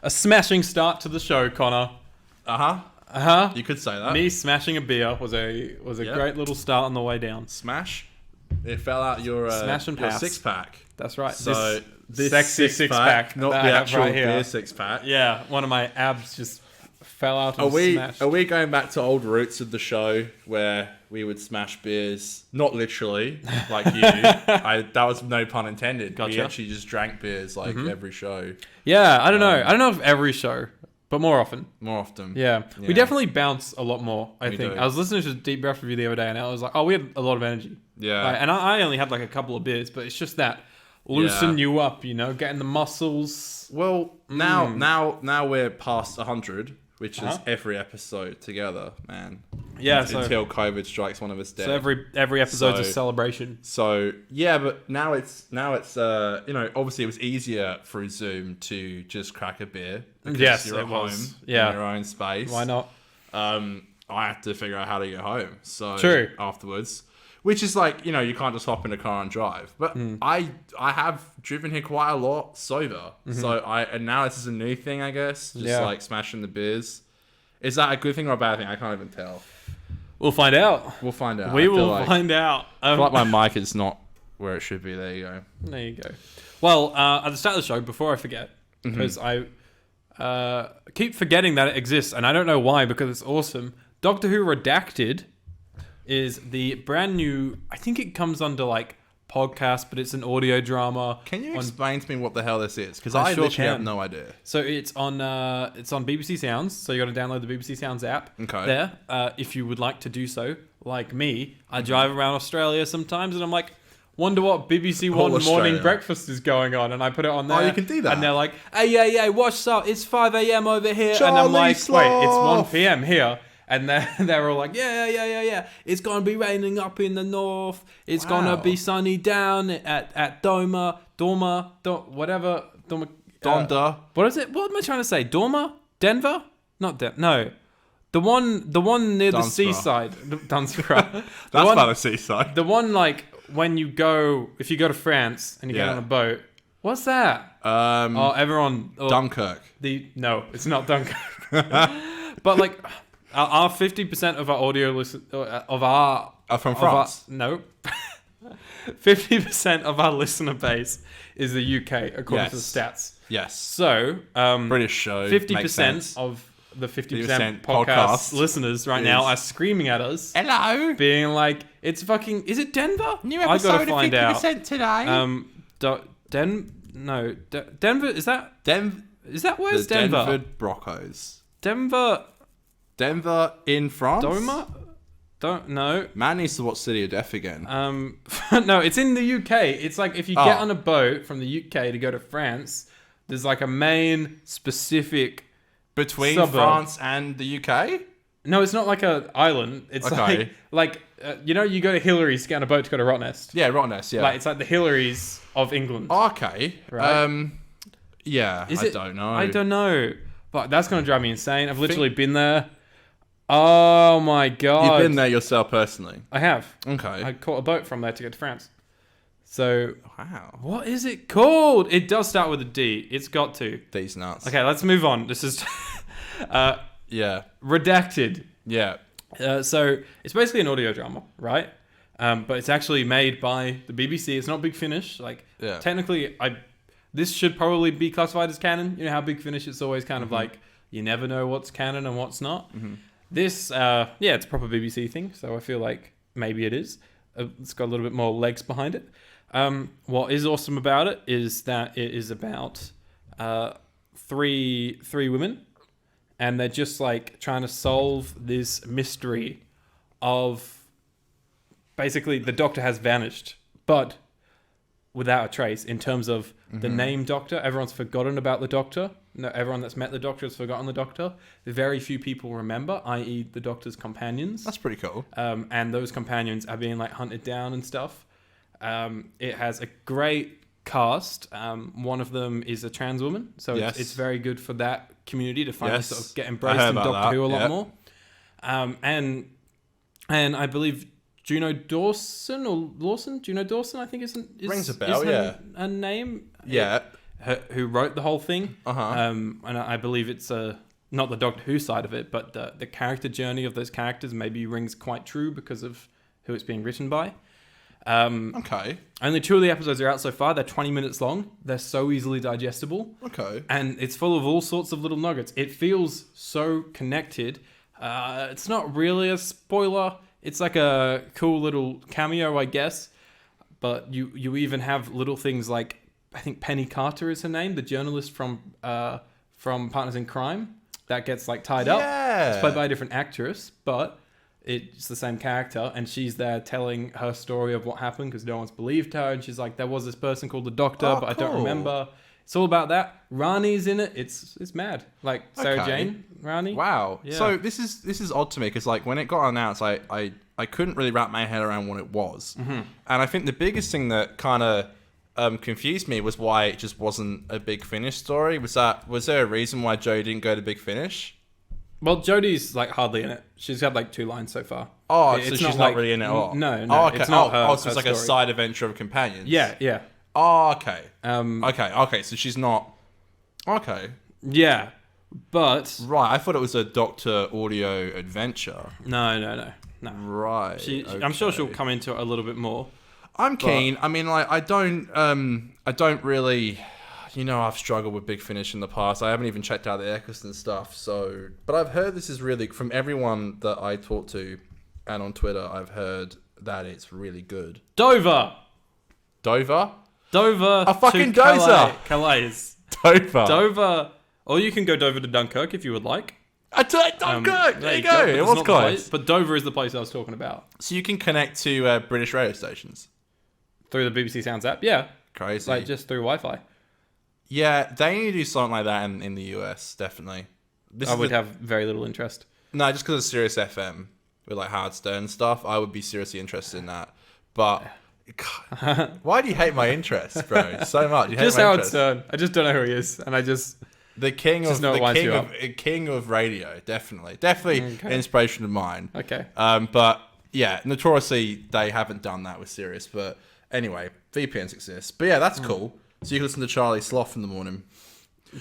a smashing start to the show, Connor. You could say that. Me smashing a beer was a great little start on the way down. Smash. It fell out your Smash and pass. 6-pack. That's right. So this sexy six-pack, not the actual right beer 6-pack. Yeah, one of my abs just fell out and smashed. Are we going back to old roots of the show where we would smash beers? Not literally, like you. That was no pun intended. Gotcha. We actually just drank beers like every show. Yeah, I don't know. I don't know if every show, but more often. More often. Yeah. We definitely bounce a lot more, I We think. do. I was listening to a Deep Breath review the other day, and I was like, oh, we had a lot of energy. Yeah. Like, and I only had like a couple of beers, but it's just that loosen you up, you know, getting the muscles. Well, now we're past 100, which is every episode together, man. Yeah, until COVID strikes one of us dead. So every episode's a celebration. So yeah, but now it's obviously it was easier through Zoom to just crack a beer because you're at home in your own space. Why not? I had to figure out how to get home. So True. Afterwards, which is like, you can't just hop in a car and drive. But I have driven here quite a lot sober. So and now this is a new thing, I guess. Just like smashing the beers. Is that a good thing or a bad thing? I can't even tell. We'll find out. We'll find out. We will find out. I feel like my mic is not where it should be. There you go. There you go. Well, at the start of the show, before I forget, because I keep forgetting that it exists, and I don't know why, because it's awesome. Doctor Who Redacted is the brand new, I think it comes under like podcast, but it's an audio drama. Can you explain to me what the hell this is? Because I sure literally can. have no idea. So it's on BBC Sounds. So you got to download the BBC Sounds app. Okay. There, if you would like to do so, like me, I drive around Australia sometimes, and I'm like, wonder what BBC One morning breakfast is going on, and I put it on there. Oh, you can do that. And they're like, hey, yeah, what's up? It's 5 a.m. over here, Charlie and I'm like, Sloth. wait, it's 1 p.m. here. And they're all like, yeah. It's going to be raining up in the north. It's going to be sunny down at Donda. What is it? What am I trying to say? Dormer? Denver? Not Denver. No. The one near the seaside. Dunsborough. That's by the seaside. The one like when you go, if you go to France and you get on a boat. What's that? Dunkirk. No, it's not Dunkirk. But like... Our 50% of our audio are from France. No, 50% of our listener base is the UK, according to the stats. Yes. So, British show. 50% of the 50% podcast listeners now are screaming at us. Hello, being like, "It's fucking. Is it Denver? New episode of 50% today. Denver. Is that Is that where's Denver? Denver Broncos. Denver in France? Don't know. Man needs to watch City of Death again. No, it's in the UK. It's like if you get on a boat from the UK to go to France, there's like a main specific between suburb. France and the UK? No, it's not like an island. It's like you go to Hillary's to get on a boat to go to Rottnest. Yeah, Rottnest, yeah. Like it's like the Hillary's of England. Okay. Right? Yeah, I don't know. I don't know. But that's going to drive me insane. I've literally been there. Oh my God. You've been there yourself personally? I have. Okay. I caught a boat from there to get to France. So, wow. What is it called? It does start with a D. It's got to. D's nuts. Okay, let's move on. This is... Redacted. Yeah. So, it's basically an audio drama, right? But it's actually made by the BBC. It's not Big Finish. Technically, this should probably be classified as canon. You know how Big Finish, it's always kind of like, you never know what's canon and what's not. Mm-hmm. This, it's a proper BBC thing, so I feel like maybe it is. It's got a little bit more legs behind it. What is awesome about it is that it is about three women, and they're just like trying to solve this mystery of basically the Doctor has vanished, but without a trace in terms of the name Doctor. Everyone's forgotten about the Doctor. No, everyone that's met the Doctor has forgotten the Doctor. Very few people remember, i.e. the Doctor's companions. That's pretty cool. And those companions are being like hunted down and stuff. It has a great cast. One of them is a trans woman. So it's very good for that community to finally sort of get embraced in Doctor Who a lot more. And I believe Juno Dawson, I think is rings a bell, her name. Yeah. who wrote the whole thing. Uh-huh. And I believe it's not the Doctor Who side of it, but the character journey of those characters maybe rings quite true because of who it's being written by. Okay. Only 2 of the episodes are out so far. They're 20 minutes long. They're so easily digestible. Okay. And it's full of all sorts of little nuggets. It feels so connected. It's not really a spoiler. It's like a cool little cameo, I guess. But you even have little things like, I think Penny Carter is her name, the journalist from Partners in Crime that gets like tied up. It's played by a different actress, but it's the same character, and she's there telling her story of what happened because no one's believed her, and she's like, there was this person called the Doctor, but I don't remember. It's all about that. Rani's in it. It's mad. Like Sarah Jane Rani. Wow. Yeah. So this is odd to me because like when it got announced, I couldn't really wrap my head around what it was, and I think the biggest thing that kind of confused me was why it just wasn't a Big Finish story. Was there a reason why Jodie didn't go to Big Finish? Well, Jodie's like hardly in it. She's had like 2 lines so far. Oh, so she's not really in it at all. No. Oh, okay. It's not her. So it's like a side adventure of companions. Yeah. Oh, okay. Okay. So she's not. Okay. Yeah, but Right. I thought it was a Doctor Audio adventure. No. Right. I'm sure she'll come into it a little bit more. I'm keen. I mean, like, I don't really, I've struggled with Big Finish in the past. I haven't even checked out the Eccleston stuff. So, but I've heard this is really, from everyone that I talk to, and on Twitter, I've heard that it's really good. Dover. A fucking to dozer. Calais. Dover. Or you can go Dover to Dunkirk if you would like. Dunkirk. There you go. It was close. But Dover is the place I was talking about. So you can connect to British radio stations Through the BBC Sounds app, yeah. Crazy. Like just through Wi-Fi. Yeah, they need to do something like that in the US, definitely. I would have very little interest. No, just because of Sirius FM with like Howard Stern stuff, I would be seriously interested in that. But God, why do you hate my interest, bro? So much. You hate just my Howard interest. Stern. I just don't know who he is, and I just the king of radio, definitely Okay. an inspiration of mine. Okay. But yeah, notoriously they haven't done that with Sirius. But anyway, VPNs exist. But yeah, that's cool. So you can listen to Charlie Sloth in the morning.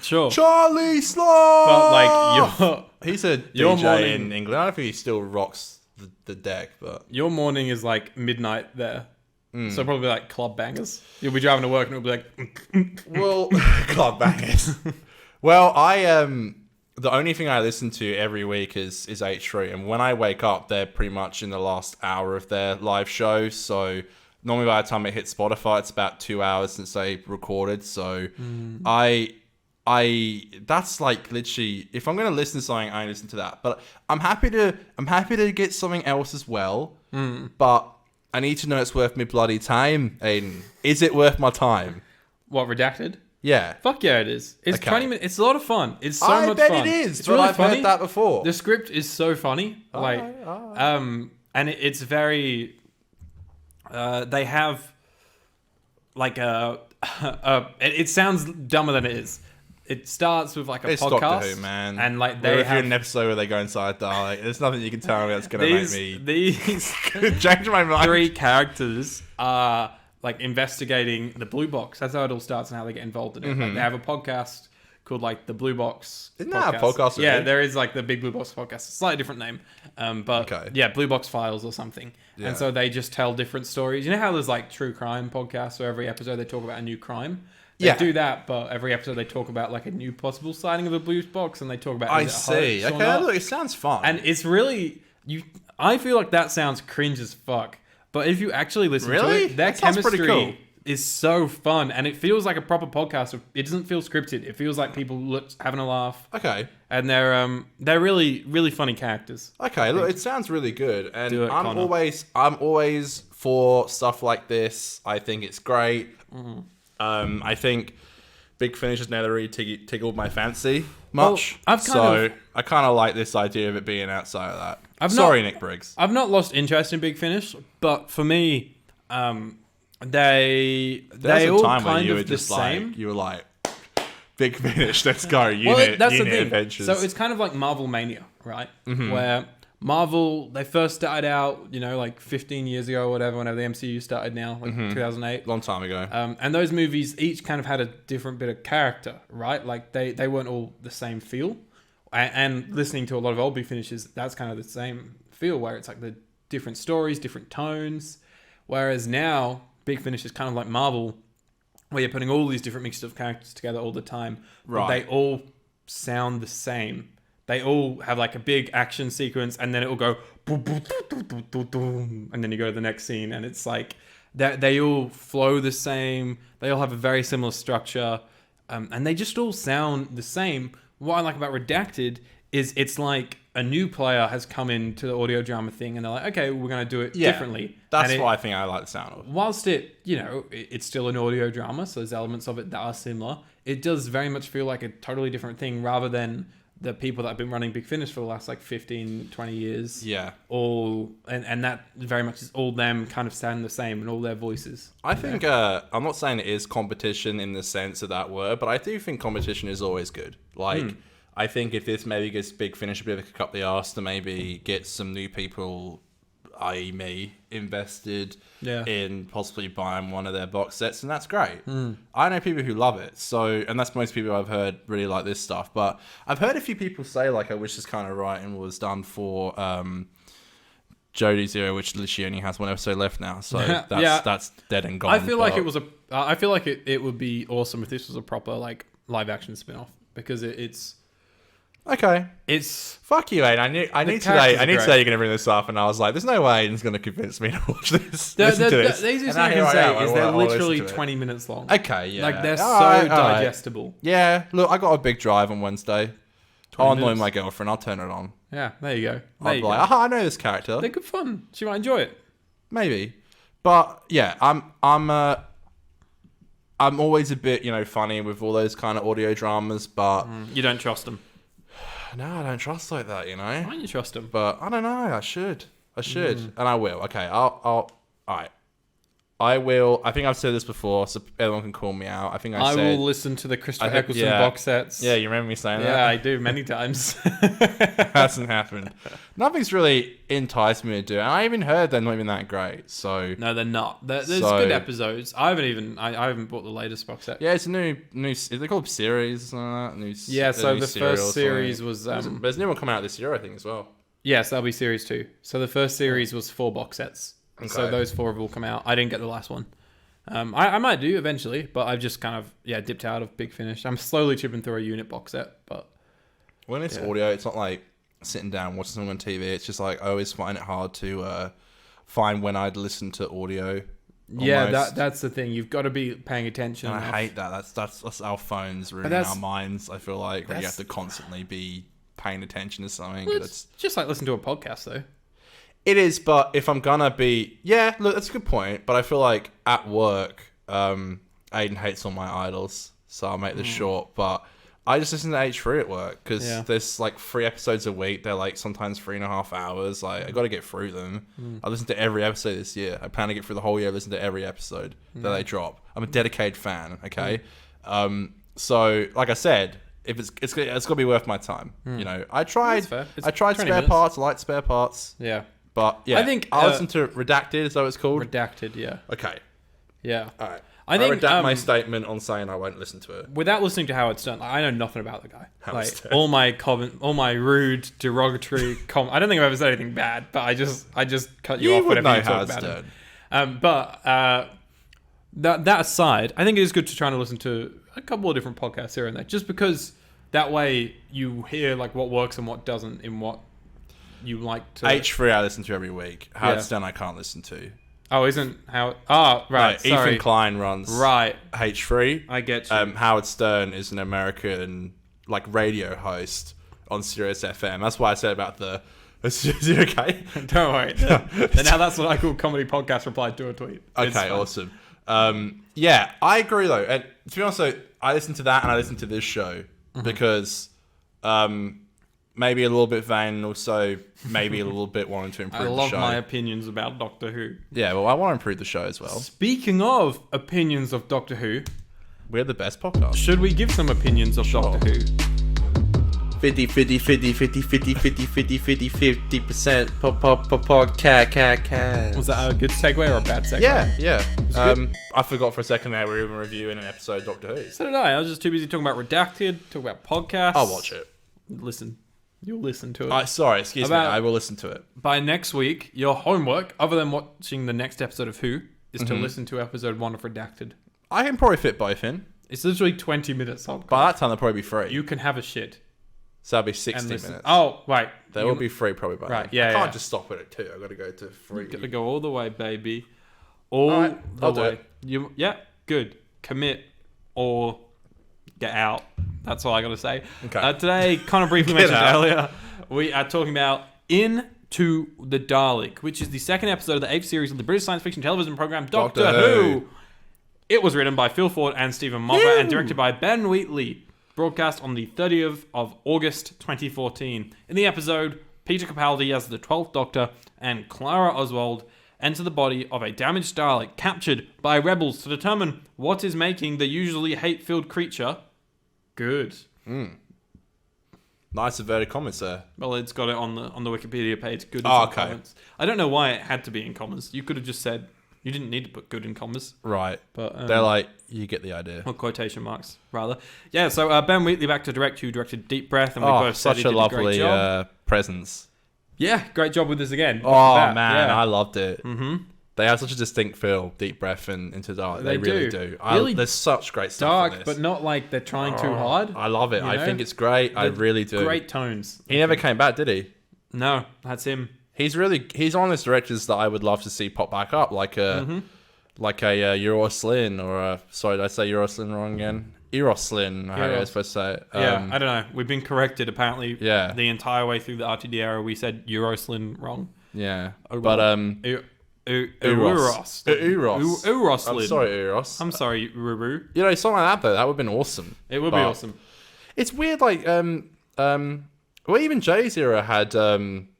Sure. Charlie Sloth. But like he's a your DJ morning in England. I don't think he still rocks the deck, but your morning is like midnight there. So probably like club bangers. You'll be driving to work and it'll be like well, club bangers. Well, the only thing I listen to every week is H3, and when I wake up, they're pretty much in the last hour of their live show. So normally by the time it hits Spotify, it's about 2 hours since they recorded. So I that's like literally, if I'm gonna listen to something, I listen to that. But I'm happy to get something else as well. But I need to know it's worth me bloody time, Aidan. Is it worth my time? What, Redacted? Yeah. Fuck yeah, it is. It's Okay. 20 minutes. It's a lot of fun. It's so I much bet fun. it is. It's But really I've funny. heard that before. The script is so funny. And it's very. They have like it sounds dumber than it is. It starts with like a It's podcast, Doctor Who, man. and like We're they have reviewing an episode where they go inside Dalek. There's nothing you can tell me that's gonna make me these change my mind. 3 characters are like investigating the Blue Box. That's how it all starts and how they get involved in it. Like, they have a podcast called like the Blue Box. Isn't that a podcast? Yeah, Really? there is like the Big Blue Box podcast. Slightly different name, but Okay. yeah, Blue Box Files or something. Yeah. And so they just tell different stories. You know how there's like true crime podcasts where every episode they talk about a new crime. They do that, but every episode they talk about like a new possible sighting of a Blue Box, and they talk about. I see. Okay, look, it sounds fun. And it's really I feel like that sounds cringe as fuck. But if you actually listen to it, their That sounds pretty chemistry cool. is so fun, and it feels like a proper podcast. It doesn't feel scripted. It feels like people having a laugh. Okay. And they're really, really funny characters. Okay, look, it sounds really good, and Do it, I'm Connor. always for stuff like this. I think it's great. I think Big Finish has never really tickled my fancy much. Well, I kind of like this idea of it being outside of that. Sorry, Nick Briggs. I've not lost interest in Big Finish, but for me, they There's a all time kind where you of were the just same. like, you were like, Big Finish, let's go. Well, that's the thing. Adventures. So it's kind of like Marvel Mania, right? Where Marvel, they first started out, like 15 years ago or whatever, whenever the MCU started now, like 2008. Long time ago. And those movies each kind of had a different bit of character, right? Like they weren't all the same feel. And listening to a lot of old Big Finishes, that's kind of the same feel, where it's like the different stories, different tones. Whereas now, Big Finish is kind of like Marvel, where you're putting all these different mixtures of characters together all the time. Right. But they all sound the same. They all have like a big action sequence, and then it will go boom, boom, boom, boom, boom, boom, and then you go to the next scene, and it's like they all flow the same. They all have a very similar structure, and they just all sound the same. What I like about Redacted is it's like a new player has come into the audio drama thing, and they're like, okay, we're going to do it differently. That's what I think I like the sound of. Whilst it's still an audio drama, so there's elements of it that are similar. It does very much feel like a totally different thing, rather than the people that have been running Big Finish for the last like 15, 20 years. Yeah. And that very much is all them kind of sounding the same, and all their voices. I think, I'm not saying it is competition in the sense of that word, but I do think competition is always good. Like, I think if this maybe gives Big Finish a bit of a kick up the arse to maybe get some new people, i.e. me, invested in possibly buying one of their box sets, and that's great. I know people who love it, and that's most people I've heard really like this stuff, but I've heard a few people say, like, I wish this kind of writing was done for Jodie Zero, which literally only has one episode left now, so that's dead and gone. I feel like it would be awesome if this was a proper like live action spin-off, because it's okay. It's fuck you, Aidan. I need today you're gonna bring this up, and I was like, "There's no way Aidan's gonna convince me to watch this." The easiest thing I can say is they're literally 20 minutes long. Okay, yeah, like they're so digestible. Right. Yeah, look, I got a big drive on Wednesday. I'll annoy my girlfriend. I'll turn it on. Yeah, there you go. I'll be like, I know this character. They're good fun. She might enjoy it. Maybe, but yeah, I'm always a bit funny with all those kind of audio dramas, but you don't trust them. No, I don't trust like that, Why don't you trust him? But I don't know. I should. And I will. Okay, all right. I will. I think I've said this before, so everyone can call me out. I think I said... will listen to the Christopher Eccleston box sets. Yeah, you remember me saying that? Yeah, I do, many times. Hasn't happened. Nothing's really enticed me to do it. And I even heard they're not even that great, so... No, they're not. There's good episodes. I haven't bought the latest box set. Yeah, it's a new... Is they called series or something like that? Yeah, so the first series was... There's a new one coming out this year, I think, as well. Yes, that'll be series 2. So the first series was 4 box sets. Okay. So those 4 have all come out. I didn't get the last one. I might do eventually, but I've just kind of dipped out of Big Finish. I'm slowly chipping through a unit box set, but when it's audio, it's not like sitting down and watching something on TV. It's just like I always find it hard to find when I'd listen to audio. Almost. Yeah, that's the thing. You've got to be paying attention. And I hate that. That's our phones ruining our minds. I feel like where you have to constantly be paying attention to something. Well, it's just like listening to a podcast, though. It is, but if I'm gonna be... Yeah, look, that's a good point. But I feel like at work, Aidan hates all my idols, so I'll make this short. But I just listen to H3 at work, because there's like 3 episodes a week. They're like sometimes 3.5 hours. Like, I got to get through them. I listened to every episode this year. I plan to get through the whole year, listen to every episode that they drop. I'm a dedicated fan, okay? So, like I said... If it's got to be worth my time, I tried spare parts. I like spare parts. Yeah. But yeah, I think I'll listen to Redacted. Is that what it's called? Redacted, yeah. Okay. Yeah. All right. I redact my statement on saying I won't listen to it. Without listening to Howard Stern, I know nothing about the guy. All my rude, derogatory I don't think I've ever said anything bad, but I just cut you off whenever you talk about him. But that aside, I think it is good to try to listen to a couple of different podcasts here and there, just because that way you hear like what works and what doesn't in what you like to... H3 I listen to every week. Howard Stern I can't listen to. Oh, isn't Howard... Oh, right, sorry. Ethan Klein runs H3. I get you. Howard Stern is an American like radio host on Sirius FM. That's why I said about the... Is it okay? Don't worry. And now that's what I call comedy podcast replied to a tweet. Okay, awesome. Yeah, I agree though. And to be honest though, I listen to that and I listen to this show because... maybe a little bit vain and also maybe a little bit wanting to improve the show. I love my opinions about Doctor Who. Yeah, well, I want to improve the show as well. Speaking of opinions of Doctor Who... We're the best podcast. Should we give some opinions of Doctor Who? 50% podcast. Was that a good segue or a bad segue? Yeah. I forgot for a second there we were even reviewing an episode of Doctor Who. So did I. I was just too busy talking about Redacted, talking about podcasts. I'll watch it. Listen. You'll listen to it. Sorry, excuse me. I will listen to it. By next week, your homework, other than watching the next episode of Who, is to listen to episode 1 of Redacted. I can probably fit both in. It's literally 20 minutes long. By that time, they'll probably be free. You can have a shit. So that'll be 60 minutes. Oh, right. They will be free probably by right, then. Yeah, I can't just stop it at 2. I've got to go to 3. You've got to go all the way, baby. All right, the way. Yeah, good. Commit or get out. That's all I got to say. Okay. Today, kind of briefly mentioned earlier, we are talking about Into the Dalek, which is the second episode of the 8th series of the British science fiction television program Doctor Who. It was written by Phil Ford and Stephen Moffat and directed by Ben Wheatley. Broadcast on the 30th of August 2014. In the episode, Peter Capaldi as the 12th Doctor and Clara Oswald enter the body of a damaged Dalek captured by rebels to determine what is making the usually hate-filled creature good. Nice inverted comments there. Well, it's got it on the Wikipedia page. Good in comments. I don't know why it had to be in commas. You could have just said you didn't need to put good in commas. Right. But they're like, you get the idea. Or quotation marks, rather. Yeah, so Ben Wheatley back to direct, who directed Deep Breath, and we both said he did a great job. Such a lovely presence. Yeah, great job with this again. Oh, man, I loved it. Mm-hmm. They have such a distinct feel, Deep Breath and Into the Dalek. They really do. Really there's such great stuff dark, in this. but not like they're trying too hard. I love it. I think it's great. I really do. Great tones. He never came back, did he? No, that's him. He's one of those directors that I would love to see pop back up, like a Euroslin or sorry, did I say Euroslin wrong again? Eroslin, how are you supposed to say it? Yeah, I don't know. We've been corrected apparently. Yeah. The entire way through the RTD era, we said Euroslin wrong. Yeah, but Uroslin. I'm sorry, Uros. I'm sorry, Ruru. You know, something like that though, that would have been awesome. It would be awesome. It's weird, like well, even Jay's era had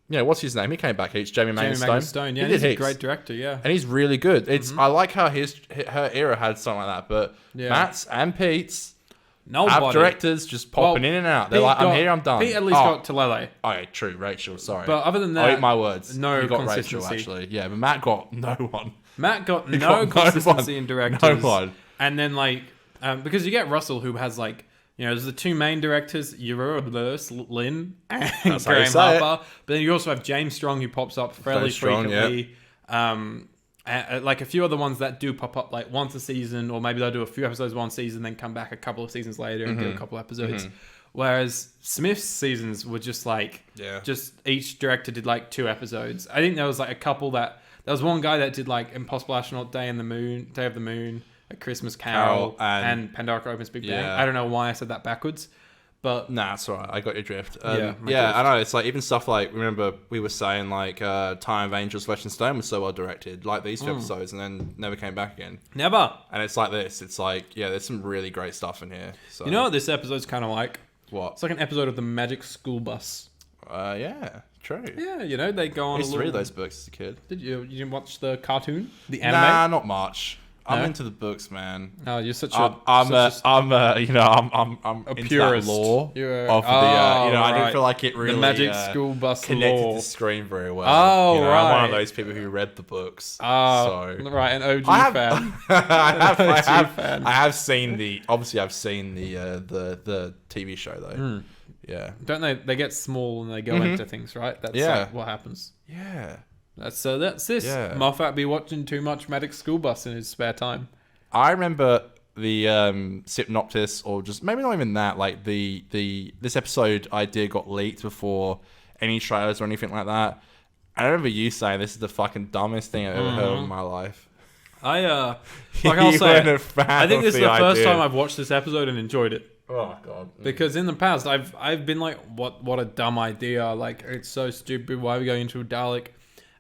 what's his name? He came back. It's Jamie Magnus Stone. Yeah, he's a great director. Yeah, and he's really good. It's I like how her era had something like that, but Matt's and Pete's have directors just popping in and out. They're like, I'm here, I'm done. Pete at least got Talele. Oh, true. Rachel, sorry. But other than that, I'll eat my words. No he got consistency. Rachel, actually. Yeah, but Matt got no one. Matt got no consistency in directors. No one. And then because you get Russell, who has there's the two main directors, Lynn and Graham Harper. But then you also have James Strong, who pops up fairly frequently. Like a few other ones that do pop up like once a season, or maybe they'll do a few episodes one season, then come back a couple of seasons later and do a couple episodes. Whereas Smith's seasons were just just each director did like 2 episodes. I think there was like a couple there was one guy that did like Impossible Astronaut, Day of the Moon, A Christmas Carol, and Pandora Opens Big Bang. I don't know why I said that backwards. But nah, it's alright. I got your drift. I know. It's like even stuff like, remember we were saying like Time of Angels, Flesh and Stone was so well directed, like these 2 episodes, and then never came back again. Never. And it's like this. It's like there's some really great stuff in here. So. You know what this episode's kind of like? What? It's like an episode of the Magic School Bus. Yeah, true. Yeah, they go on. I used to read those books as a kid. Did you? You didn't watch the cartoon, the anime? Nah, not much. I'm into the books, man. Oh, you're such I'm a into purist. That lore of the I didn't feel like it really the Magic School Bus connected lore. to the screen very well. Oh, right. I'm one of those people who read the books. Oh, so. Right, an OG fan. I have seen the TV show though. Yeah. Don't they get small and they go into things, right? That's like what happens. Yeah. That's this. Yeah. Moffat be watching too much Magic School Bus in his spare time. I remember the synopsis, or just maybe not even that. Like this episode idea got leaked before any trailers or anything like that. I remember you saying this is the fucking dumbest thing I've ever heard in my life. I'll say I think this is the first time I've watched this episode and enjoyed it. Oh god! Because in the past I've been like, what a dumb idea! Like, it's so stupid. Why are we going into a Dalek?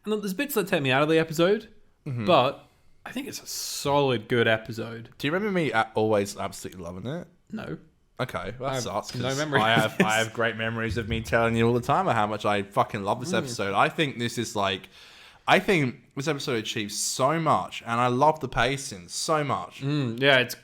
And there's bits that take me out of the episode, but I think it's a solid, good episode. Do you remember me always absolutely loving it? No. Okay, well, that sucks. No memory. I have great memories of me telling you all the time of how much I fucking love this episode. I think this episode achieves so much, and I love the pacing so much. Actually, it's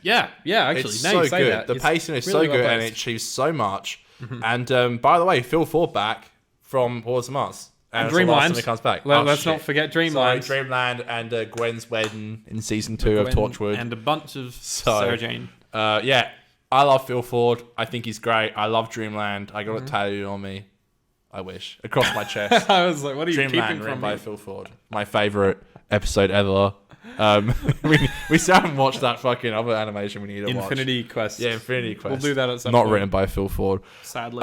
so good. The pacing is so good, and it achieves so much. And by the way, Phil Ford back from Wars of Mars. And Dreamland. He comes back. Let's not forget Dreamland. Sorry, Dreamland and Gwen's wedding in season 2 of Torchwood. And a bunch of Sarah Jane. Yeah, I love Phil Ford. I think he's great. I love Dreamland. I got it tattooed on me. I wish. Across my chest. I was like, what are you Dreamland, keeping from by me? Phil Ford. My favourite episode ever. We still haven't watched that fucking other animation we need to watch. Infinity Quest. Yeah, Infinity Quest. We'll do that at some point. point. Not written by Phil Ford. Sadly.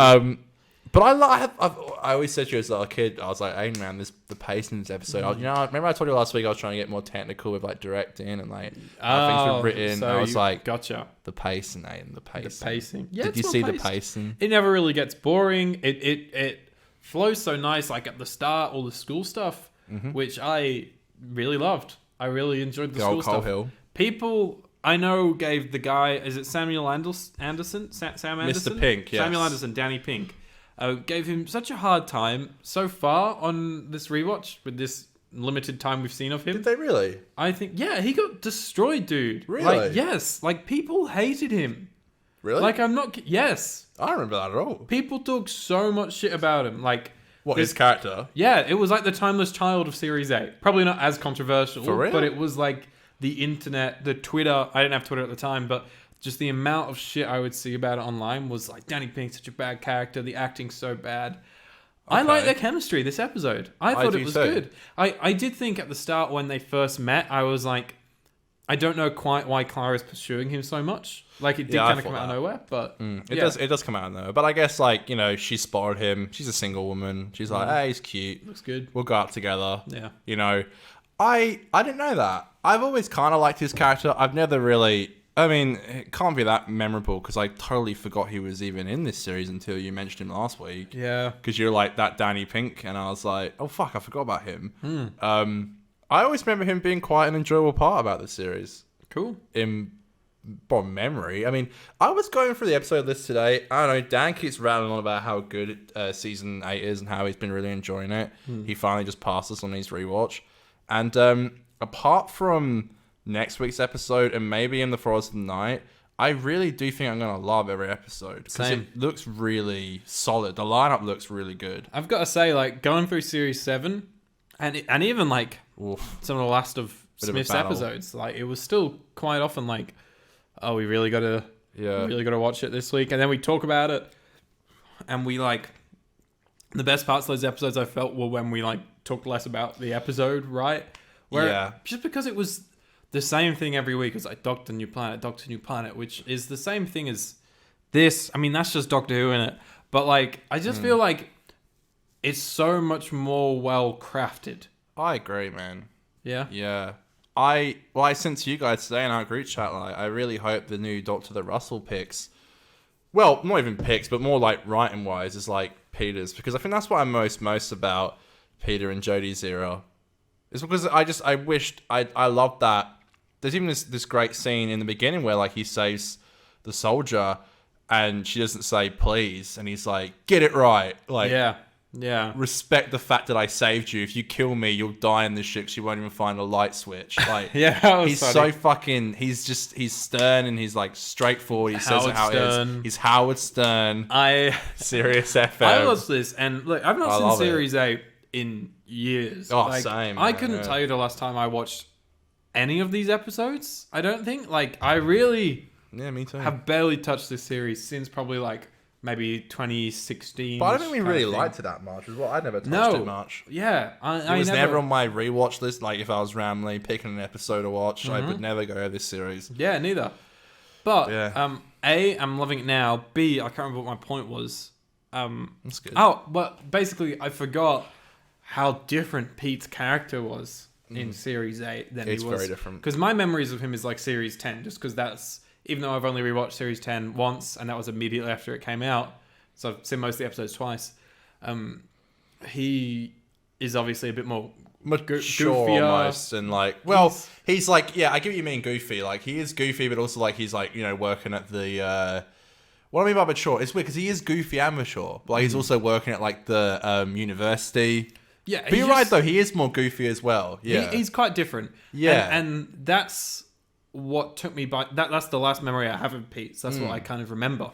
But I always said to you as a kid, I was like, hey man, the pacing in this episode. Remember I told you last week I was trying to get more technical with like directing and like how things were written. So I was like, gotcha. The pacing, Aidan, the pacing. The pacing. Yeah, Did you see the pacing? It never really gets boring. It flows so nice. Like at the start, all the school stuff, which I really loved. I really enjoyed the school stuff. Hill. People I know gave the guy, is it Samuel Anderson? Sam Anderson? Mr. Pink, yes. Samuel Anderson, Danny Pink. Gave him such a hard time so far on this rewatch with this limited time we've seen of him. Did they really? I think, yeah, he got destroyed, dude. Really? Like, yes. Like, people hated him. Really? Like, I'm not... Yes. I don't remember that at all. People talk so much shit about him. Like... What, his character? Yeah, it was like the timeless child of Series 8. Probably not as controversial. For real? But it was like the internet, the Twitter... I didn't have Twitter at the time, but... Just the amount of shit I would see about it online was like, Danny Pink's such a bad character. The acting's so bad. Okay. I like their chemistry this episode. I thought it was good. I did think at the start when they first met, I was like, I don't know quite why Clara's pursuing him so much. Like it did kind of come out of nowhere, but it does come out of nowhere. But I guess like, you know, she spotted him. She's a single woman. She's like, hey, he's cute. Looks good. We'll go out together. Yeah. You know, I didn't know that. I've always kind of liked his character. I've never really... I mean, it can't be that memorable because I totally forgot he was even in this series until you mentioned him last week. Yeah. Because you're like, that Danny Pink, and I was like, oh, fuck, I forgot about him. I always remember him being quite an enjoyable part about the series. Cool. From memory. I mean, I was going through the episode list today. I don't know, Dan keeps rattling on about how good Season 8 is and how he's been really enjoying it. He finally just passed us on his rewatch. And apart from... next week's episode and maybe in the Forest of the Night, I really do think I'm going to love every episode because it looks really solid. The lineup looks really good. I've got to say, like, going through Series 7 and even, like, some of the last of Smith's episodes, like, it was still quite often like, oh, we really got to watch it this week. And then we talk about it and we, like, the best parts of those episodes I felt were when we, like, talked less about the episode, right? Just because it was... the same thing every week. It's like Doctor New Planet, which is the same thing as this. I mean, that's just Doctor Who in it. But, like, I just feel like it's so much more well crafted. I agree, man. Yeah? Yeah. I sent to you guys today in our group chat, like, I really hope the new Doctor the Russell picks, well, not even picks, but more like writing-wise, is like Peter's. Because I think that's what I most about Peter and Jodie's era. It's because I wished, I loved that. There's even this great scene in the beginning where like he saves the soldier and she doesn't say please and he's like, get it right. Like, yeah. Respect the fact that I saved you. If you kill me, you'll die in this shit 'cause you won't even find a light switch. Like, he's funny. So fucking, he's stern and he's like straightforward. He says it how it is. He's Howard Stern. Sirius FM. I watched this and look, I've not seen Series 8 in years. Oh, like, same. I couldn't tell you the last time I watched any of these episodes. I don't think. Like, I really me too. Have barely touched this series since probably like maybe 2016. But I don't think we really liked it that much as well. I never touched it much. Yeah. It was never on my rewatch list. Like, if I was randomly picking an episode to watch, I would never go over this series. Yeah, neither. But, A, I'm loving it now. B, I can't remember what my point was. That's good. Oh, but basically, I forgot how different Pete's character was in Series 8 than he was. It's very different. Because my memories of him is like Series 10, just because that's... Even though I've only rewatched Series 10 once, and that was immediately after it came out, so I've seen most of the episodes twice, he is obviously a bit more mature almost, and like, he's like, I get what you mean, goofy. Like, he is goofy, but also like he's like, you know, working at the... What I mean by mature, it's weird because he is goofy and mature, but like, he's also working at like the university. Yeah, but you're right though, he is more goofy as well. Yeah, he's quite different. Yeah, and that's what took me by. That's the last memory I have of Pete. So that's what I kind of remember.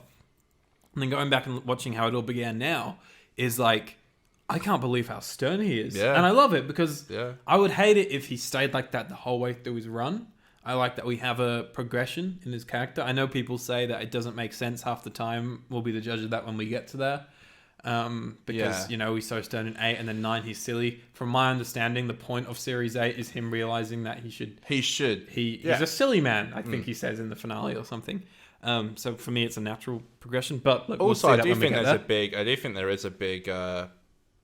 And then going back and watching how it all began now is like, I can't believe how stern he is. Yeah. And I love it because I would hate it if he stayed like that the whole way through his run. I like that we have a progression in his character. I know people say that it doesn't make sense half the time. We'll be the judge of that when we get to there. Because, he's so stern in 8 and then 9 he's silly. From my understanding, the point of Series 8 is him realizing that he's a silly man, I think he says in the finale or something. So for me, it's a natural progression. But look, also, we'll I do think there is a big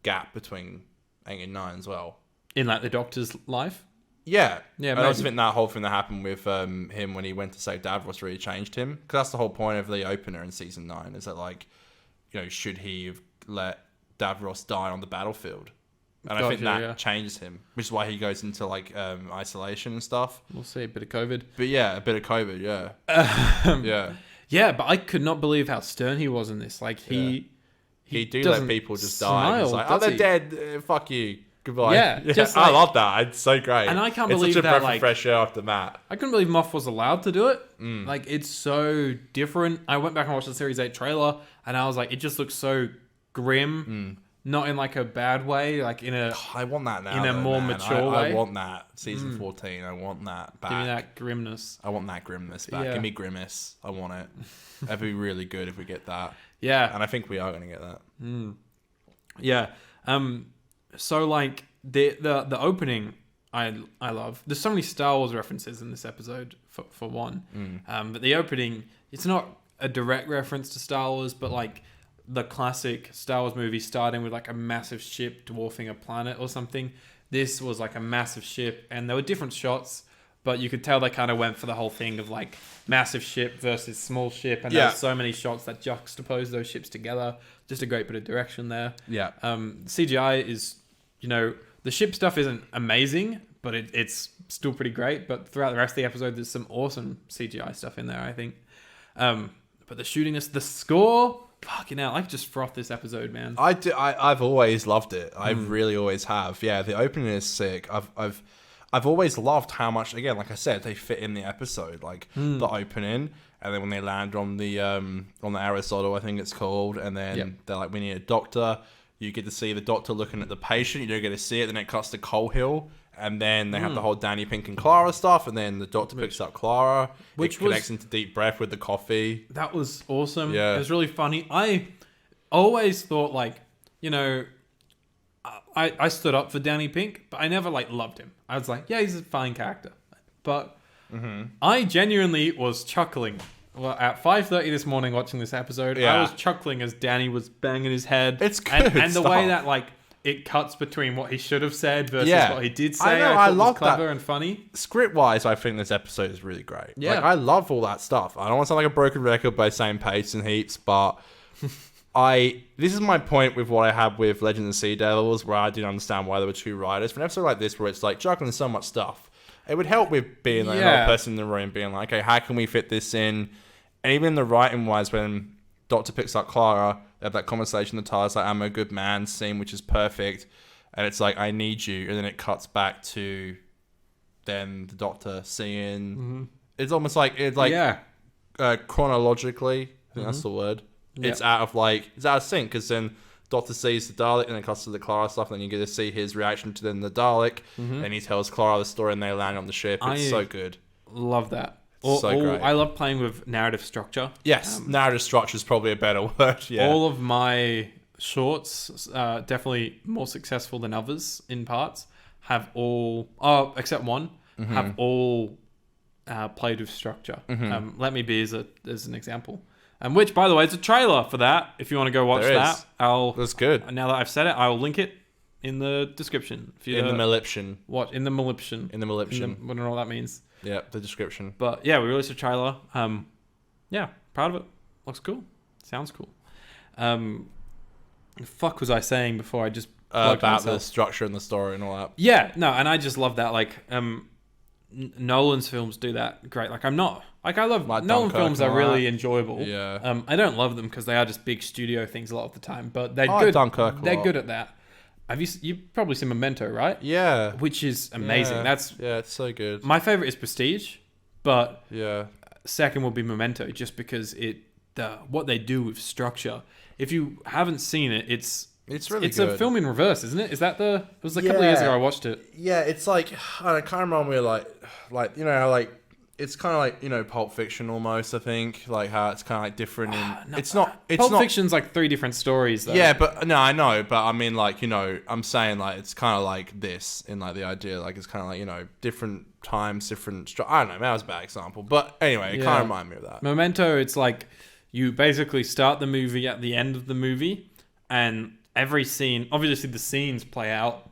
gap between 8 and 9 as well. In like the Doctor's life? Yeah. Yeah, I also think that whole thing that happened with him when he went to save Davros really changed him. Because that's the whole point of the opener in season 9, is that, like, should he have let Davros die on the battlefild? And I think that changes him, which is why he goes into, like, isolation and stuff. We'll see, a bit of COVID. But yeah, a bit of COVID, yeah. Yeah, but I could not believe how stern he was in this. Like, he let people just die. He's like, they're dead. Fuck you. Goodbye. Yeah, just I love that. It's so great. And I can't believe it's such a that, breath of fresh air after Matt. I couldn't believe Moff was allowed to do it. Like, it's so different. I went back and watched the Series 8 trailer, and I was like, it just looks so grim. Not in like a bad way, like in a... I want that now. In a more mature way. I want that. Season 14, I want that back. Give me that grimness. I want that grimness back. Yeah. Give me Grimace. I want it. That'd be really good if we get that. Yeah. And I think we are going to get that. Yeah. So like the opening I love. There's so many Star Wars references in this episode for one. But the opening, it's not a direct reference to Star Wars, but like the classic Star Wars movie starting with like a massive ship dwarfing a planet or something. This was like a massive ship, and there were different shots, but you could tell they kind of went for the whole thing of like massive ship versus small ship, and there's so many shots that juxtapose those ships together. Just a great bit of direction there. Yeah. CGI is, the ship stuff isn't amazing, but it's still pretty great. But throughout the rest of the episode, there's some awesome CGI stuff in there, I think. But the shootiness, the score, fucking hell, I could just froth this episode, man. I've always loved it. I really always have. Yeah, the opening is sick. I've always loved how much, again, like I said, they fit in the episode. Like the opening, and then when they land on the Aristotle, I think it's called, and then they're like, we need a doctor. You get to see the doctor looking at the patient. You don't get to see it. Then it cuts to Coal Hill. And then they have the whole Danny Pink and Clara stuff. And then the doctor picks up Clara. Which connects into Deep Breath with the coffee. That was awesome. Yeah. It was really funny. I always thought, like, I stood up for Danny Pink, but I never, like, loved him. I was like, yeah, he's a fine character. But I genuinely was chuckling. Well, at 5:30 this morning watching this episode, I was chuckling as Danny was banging his head. It's good and the stuff. way that, like, it cuts between what he should have said versus what he did say. I love was clever that. and funny. Script-wise, I think this episode is really great. Yeah. Like, I love all that stuff. I don't want to sound like a broken record by saying pace and heaps, but this is my point with what I had with Legends of Sea Devils, where I didn't understand why there were two writers. For an episode like this, where it's like juggling so much stuff, it would help with being like another person in the room, being like, okay, how can we fit this in? And even the writing-wise, when Doctor picks up Clara, they have that conversation, the TARDIS like, I'm a good man scene, which is perfect. And it's like, I need you. And then it cuts back to then the Doctor seeing... It's almost like... chronologically, I think that's the word. It's out of sync, because then Doctor sees the Dalek and then cuts to the Clara stuff, and then you get to see his reaction to then the Dalek, and he tells Clara the story and they land on the ship. It's so good. Love that. Great. I love playing with narrative structure. Yes, narrative structure is probably a better word. Yeah. All of my shorts, definitely more successful than others in parts, have all, except one, have all played with structure. Let Me Be as an example. Which, by the way, is a trailer for that. If you want to go watch that, that's good. Now that I've said it, I'll link it in the description. In the Maliption. What? In the Maliption. In the Maliption. I don't know what that means. Yeah, the description. But yeah, we released a trailer. Yeah, proud of it. Looks cool. Sounds cool. The fuck was I saying before I just about myself? The structure and the story and all that? Yeah, no, and I just love that. Like, Nolan's films do that great. Like, I love like Nolan Dunkirk films are really enjoyable. Yeah. I don't love them because they are just big studio things a lot of the time, but they're good. Good. Dunkirk they're good at that. You've probably seen Memento, right? Yeah. Which is amazing. Yeah, it's so good. My favorite is Prestige, but yeah, second will be Memento, just because what they do with structure. If you haven't seen it, it's really good. A film in reverse, isn't it? Is that it was a couple of years ago I watched it. Yeah, it's like I can't remember me like you know how like it's kind of like, you know, Pulp Fiction almost, I think, like how it's kind of like different in Pulp Fiction's like 3 different stories though. Yeah, but no, I know, but I mean, like, you know, I'm saying like it's kind of like this in like the idea, like it's kind of like, you know, different times, different I don't know, that was a bad example, but anyway, it kind of reminded me of that. Memento, it's like you basically start the movie at the end of the movie, and every scene, obviously the scenes play out.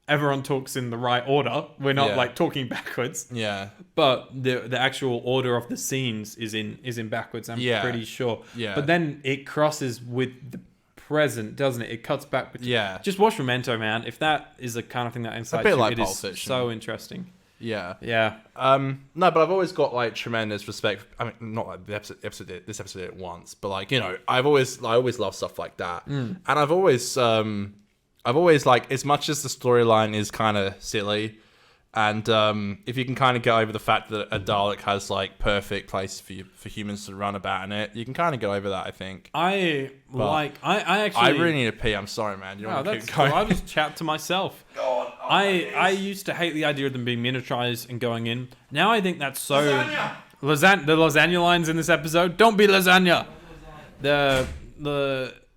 Everyone talks in the right order. We're not like talking backwards. Yeah. But the actual order of the scenes is in backwards, I'm pretty sure. Yeah. But then it crosses with the present, doesn't it? It cuts back. Just watch Memento, man. If that is the kind of thing that incites you, like it is so interesting. Yeah. Yeah. No, but I've always got like tremendous respect. I mean, not like this episode did it once, but like, you know, I always love stuff like that. And I've always like, as much as the storyline is kind of silly, and if you can kind of get over the fact that a Dalek has like perfect place for humans to run about in it, you can kind of get over that, I think. I really need to pee. I'm sorry, man. You want to keep going? Cool. I'll just chat to myself. God, I used to hate the idea of them being miniaturized and going in. Now I think that's so... Lasagna! The lasagna lines in this episode. Don't be lasagna!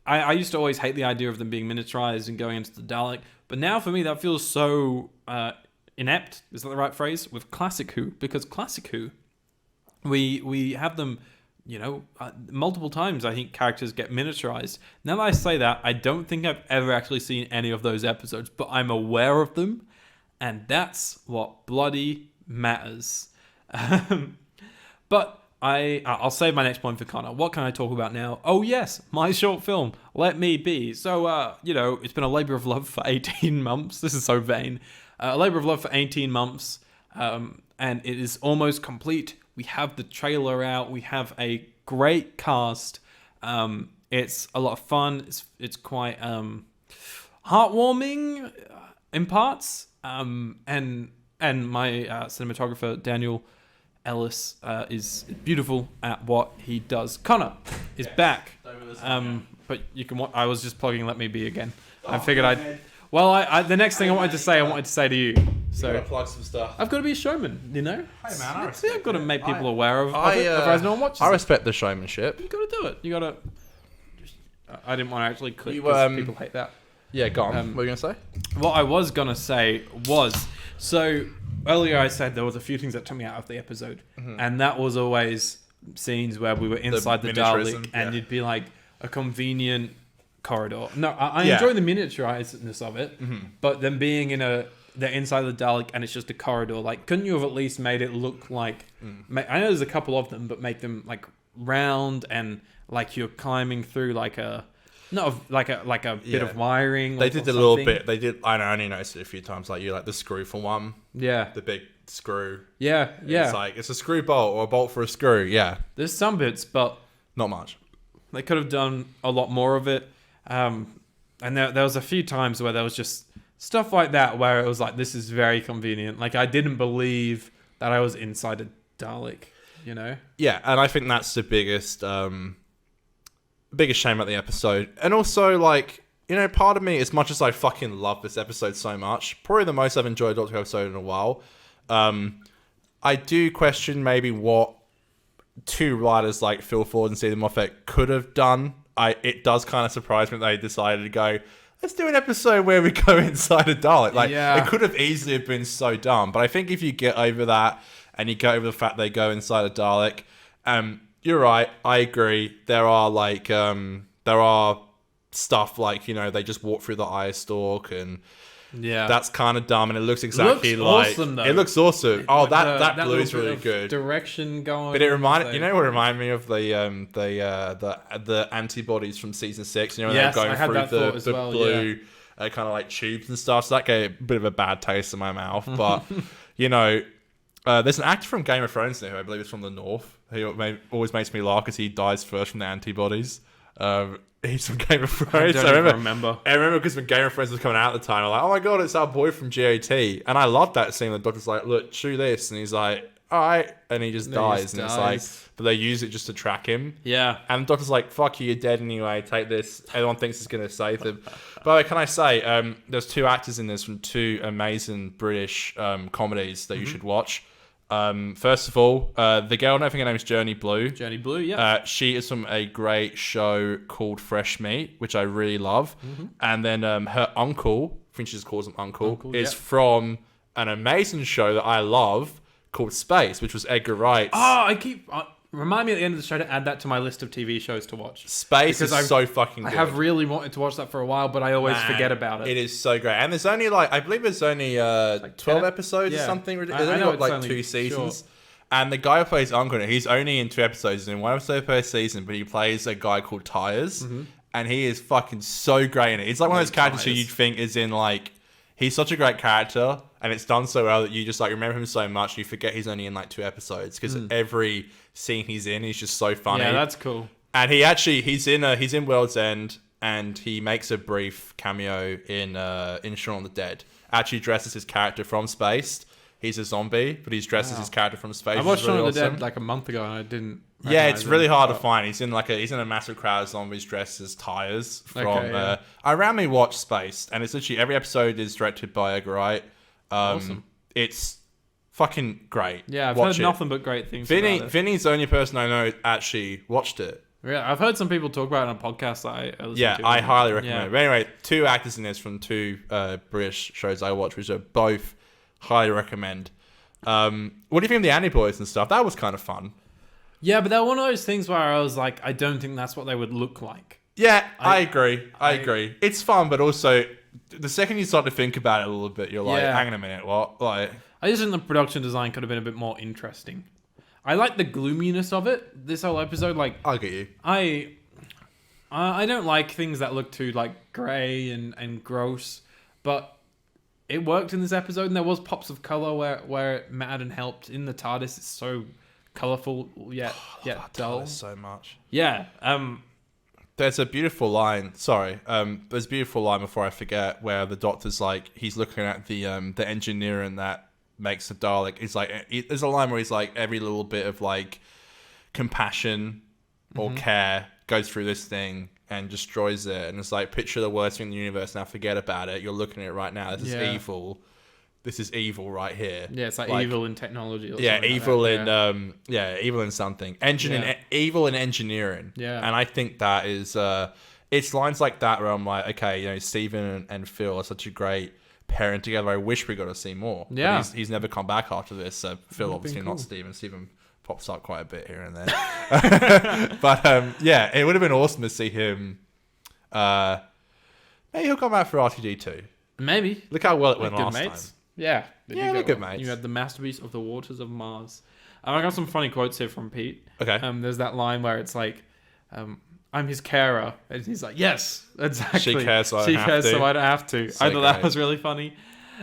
I used to always hate the idea of them being miniaturized and going into the Dalek. But now for me, that feels so inept. Is that the right phrase? With Classic Who. Because Classic Who, we have them... You know, multiple times I think characters get miniaturized. Now that I say that, I don't think I've ever actually seen any of those episodes, but I'm aware of them, and that's what bloody matters. But I'll save my next point for Connor. What can I talk about now? Oh yes, my short film, Let Me Be. So, you know, it's been a labor of love for 18 months. This is so vain. A labor of love for 18 months, and it is almost complete. We have the trailer out. We have a great cast. It's a lot of fun. It's quite heartwarming in parts. And my cinematographer Daniel Ellis is beautiful at what he does. Connor is back. But you can. I was just plugging Let Me Be again. I figured I'd. Well, the next thing I wanted to say to you. So, you gotta plug some stuff. I've got to be a showman, you know? Hey man, I've got to make people aware of it, otherwise no one watches I respect the showmanship. You got to do it. You got to... I didn't want to actually click because people hate that. Yeah, go on. What were you going to say? What I was going to say was... So, earlier I said there was a few things that took me out of the episode. Mm-hmm. And that was always scenes where we were inside the Dalek and you'd be like a convenient corridor. No, I enjoy the miniaturizedness of it, but then being they're inside the Dalek and it's just a corridor. Like, couldn't you have at least made it look like... I know there's a couple of them, but make them like round and like you're climbing through like a... Not like a bit of wiring. They did a little bit. They did... I only noticed it a few times. Like, you like the screw for one. Yeah. The big screw. Yeah. It's like, it's a screw bolt or a bolt for a screw. Yeah. There's some bits, but... Not much. They could have done a lot more of it. And there was a few times where there was just... Stuff like that where it was like, this is very convenient. Like, I didn't believe that I was inside a Dalek, you know? Yeah, and I think that's the biggest shame about the episode. And also, like, you know, part of me, as much as I fucking love this episode so much, probably the most I've enjoyed a Doctor Who episode in a while, I do question maybe what 2 writers like Phil Ford and Stephen Moffat could have done. It does kind of surprise me that they decided to go... Let's do an episode where we go inside a Dalek. Like, it could have easily have been so dumb. But I think if you get over that and you get over the fact they go inside a Dalek, you're right. I agree. There are like, there are stuff like, you know, they just walk through the eye stalk and that's kind of dumb. And it looks exactly awesome, though. It looks awesome. Oh, like that blue is really good. Direction going. But it reminded, you know what reminded me of the antibodies from season 6. You know, when they're going through the blue kind of like tubes and stuff. So that gave a bit of a bad taste in my mouth. But you know, there's an actor from Game of Thrones now who I believe is from the North. He always makes me laugh because he dies first from the antibodies. He's from Game of Thrones. I remember because when Game of Thrones was coming out at the time, I'm like, oh my god, it's our boy from GOT. And I loved that scene. The doctor's like, look, chew this. And he's like, all right, and he just dies. Just And it's like, but they use it just to track him. Yeah. And the doctor's like, fuck you, you're dead anyway, take this. Everyone thinks it's going to save him. By the way, can I say, there's 2 actors in this from 2 amazing British comedies that you should watch. First of all, the girl, I think her name is Journey Blue. Journey Blue, yeah. She is from a great show called Fresh Meat, which I really love. And then her uncle, I think she just calls him uncle is from an amazing show that I love called Space, which was Edgar Wright's. Remind me at the end of the show to add that to my list of TV shows to watch. Space is so fucking good. I have really wanted to watch that for a while, but I always forget about it. It is so great. And there's only I believe there's only 12 episodes or something. There's only got 2 seasons. Sure. And the guy who plays Uncle, he's only in 2 episodes, in 1 episode per season, but he plays a guy called Tyres. And he is fucking so great in it. He's like one of those characters who you'd think is in he's such a great character, and it's done so well that you just remember him so much, and you forget he's only in 2 episodes, because every scene he's in, he's just so funny. Yeah, that's cool. And he's in World's End, and he makes a brief cameo in Shaun of the Dead. Actually dresses his character from Spaced. He's a zombie, but he's dressed as his character from Space. I watched Shaun of the Dead a month ago, and I didn't. Yeah, it's really hard to find. He's in a massive crowd of zombies dressed as Tyres from. I randomly watched Spaced, and it's literally every episode is directed by Edgar Wright. Awesome. It's fucking great. Yeah, I've heard nothing but great things. Vinny's the only person I know actually watched it. Yeah, I've heard some people talk about it on podcasts that I listen to. I highly recommend it. But anyway, 2 actors in this from 2 British shows I watched, which are both highly recommend. What do you think of the Annie Boys and stuff? That was kind of fun. Yeah, but they're one of those things where I was like, I don't think that's what they would look like. Yeah, I agree. I agree. It's fun, but also the second you start to think about it a little bit, you're like, hang on a minute, what? I just think the production design could have been a bit more interesting. I like the gloominess of it. This whole episode, I'll get you. I don't like things that look too grey and gross, but it worked in this episode, and there was pops of color where it mattered and helped. In the TARDIS, it's so colorful yet dull. So much. Yeah. There's a beautiful line. Sorry. There's a beautiful line before I forget, where the Doctor's he's looking at the engineering that makes the Dalek. He's there's a line where he's every little bit of compassion or care goes through this thing and destroys it. And it's picture the worst thing in the universe, now forget about it. You're looking at it right now. This is evil. This is evil right here. Yeah, it's evil in technology. Or evil in evil in something. Evil in engineering. Yeah, and I think that is it's lines like that where I'm like, okay, Stephen and Phil are such a great pairing together. I wish we got to see more. Yeah, but he's never come back after this. Phil obviously not Stephen. Stephen pops up quite a bit here and there. But it would have been awesome to see him. Maybe he'll come back for RTD2. Maybe. Look how well it went last time. Yeah, they're good mates. You had the masterpiece of the waters of Mars. I got some funny quotes here from Pete. Okay. There's that line where it's I'm his carer, and he's like, yes, exactly. She cares, so I don't have to. I thought that was really funny.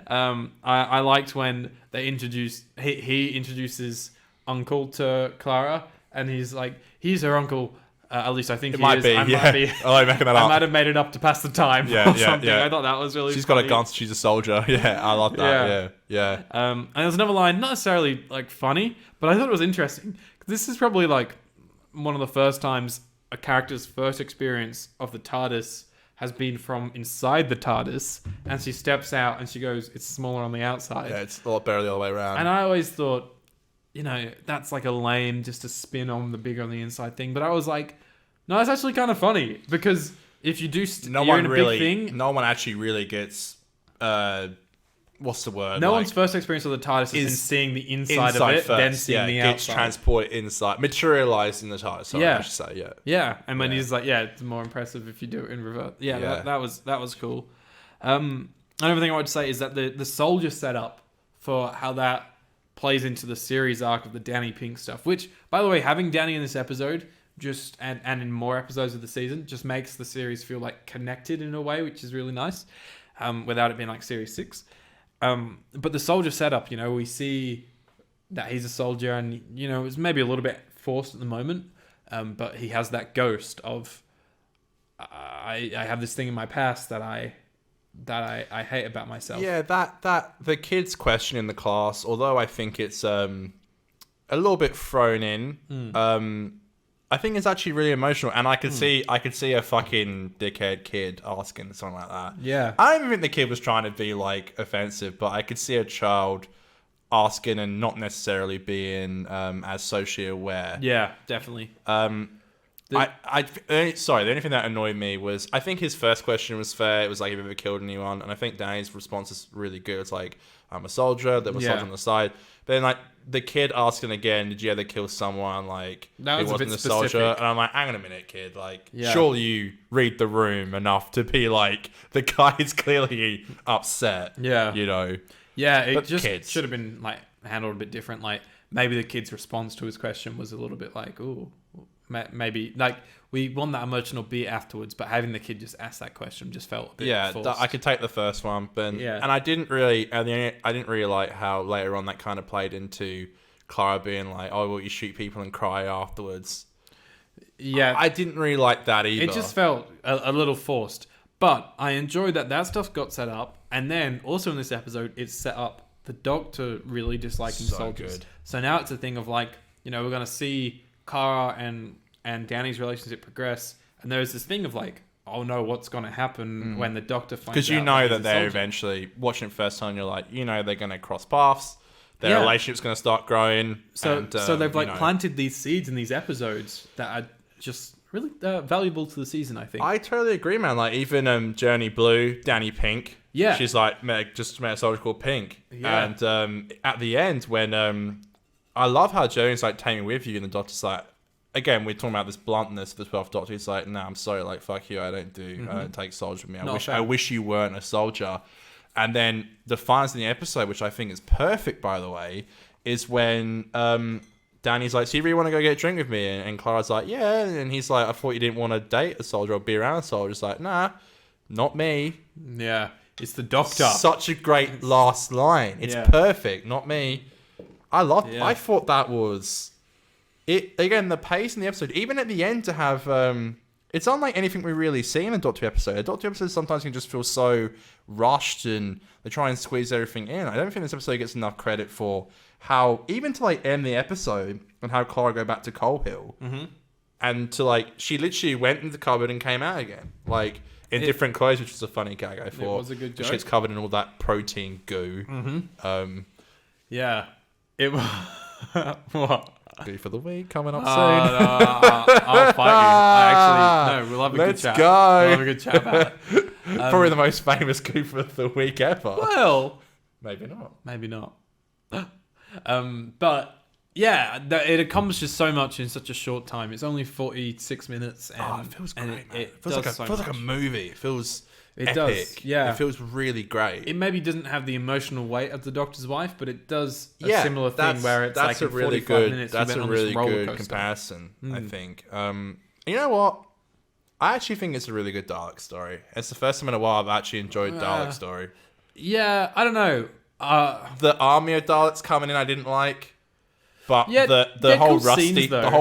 I liked when they he introduces Uncle to Clara, and he's like, he's her uncle. At least I think it might be. Might be. I making that up. I might have made it up to pass the time. Yeah, or something. I thought that was really. She's funny. got a gun. She's a soldier. Yeah, I love that. Yeah. And there's another line, not necessarily funny, but I thought it was interesting. This is probably one of the first times a character's first experience of the TARDIS has been from inside the TARDIS, and she steps out and she goes, "It's smaller on the outside." Yeah, it's a lot better the other way around. And I always thought, that's a lame just a spin on the bigger on the inside thing. But I was like, no, it's actually kind of funny, because if you do, big thing, no one actually really gets, what's the word? No one's first experience of the TARDIS is seeing the inside of it, first. Then seeing the outside. Gets transported inside, materialized in the TARDIS. Sorry, I should say, yeah. And when he's it's more impressive if you do it in reverse. Yeah. That was cool. Another thing I would say is that the soldier setup for how that plays into the series arc of the Danny Pink stuff, which, by the way, having Danny in this episode and in more episodes of the season just makes the series feel connected in a way, which is really nice, without it being series 6. But the soldier setup, we see that he's a soldier, and it's maybe a little bit forced at the moment, but he has that ghost of I have this thing in my past that I hate about myself. Yeah, that the kid's question in the class, although I think it's a little bit thrown in. I think it's actually really emotional, and I could see a fucking dickhead kid asking something like that. Yeah, I don't even think the kid was trying to be like offensive, but I could see a child asking and not necessarily being as socially aware. Yeah, definitely. The only thing that annoyed me was I think his first question was fair. It was like, have you ever killed anyone? And I think Danny's response is really good. It's like, I'm a soldier. There was soldier on the side. But then like the kid asking again, did you ever kill someone? Like that was it wasn't a bit a soldier. specific. And I'm like, hang on a minute, kid. Like surely you read the room enough to be like, the guy is clearly upset. Yeah, you know. Yeah, it but just kids. should have been like handled a bit different. Like maybe the kid's response to his question was a little bit like, "Ooh, maybe." Like we want that emotional beat afterwards, but having the kid just ask that question just felt a bit forced. I could take the first one, but and I didn't really like how later on that kind of played into Clara being like, "Oh, well, you shoot people and cry afterwards." Yeah, I didn't really like that either. It just felt a little forced. But I enjoyed that stuff got set up, and then also in this episode, it's set up the Doctor really disliking soldiers. Good. So now it's a thing of like, we're going to see Kara and Danny's relationship progress, and there's this thing of like, oh no, what's going to happen when the Doctor finds out? Because you know that they're eventually, watching it first time, you're like, they're going to cross paths, their relationship's going to start growing. So they've planted these seeds in these episodes that are just really valuable to the season, I think. I totally agree, man. Like, even Journey Blue, Danny Pink. Yeah. She's like, just met a soldier called Pink. Yeah. And at the end, when... I love how Journey's like, take me with you, and the Doctor's like... Again, we're talking about this bluntness of the 12th Doctor. He's like, I'm sorry, like, fuck you, I don't take soldiers with me. I wish you weren't a soldier. And then the finals in the episode, which I think is perfect, by the way, is when... Danny's like, so you really want to go get a drink with me? And Clara's like, yeah. And he's like, I thought you didn't want to date a soldier or be around a soldier. It's like, nah, not me. Yeah, it's the Doctor. Such a great last line. It's perfect, not me. I thought that was it. Again, the pace in the episode, even at the end to have, it's unlike anything we really see in a Doctor episode. A Doctor episode sometimes can just feel so rushed and they try and squeeze everything in. I don't think this episode gets enough credit for how, even to like end the episode and have Clara go back to Coal Hill and to like, she literally went into the cupboard and came out again. Like, in different clothes, which was a funny gag, I thought. It was a good joke. She's covered in all that protein goo. Yeah. It was... What? Goo for the week coming up soon. I'll fight you. We'll have a good chat. Let's go. We'll have a good chat about it. Probably the most famous goo for the week ever. Well... Maybe not. Maybe not. But... Yeah, it accomplishes so much in such a short time. It's only 46 minutes. And, it feels great, man. It feels like a movie. It feels epic. Does, yeah. It feels really great. It maybe doesn't have the emotional weight of The Doctor's Wife, but it does a similar thing where it's like in 45 minutes that's a really good comparison, I think. You know what? I actually think it's a really good Dalek story. It's the first time in a while I've actually enjoyed Dalek story. Yeah, I don't know. The army of Daleks coming in I didn't like. But the whole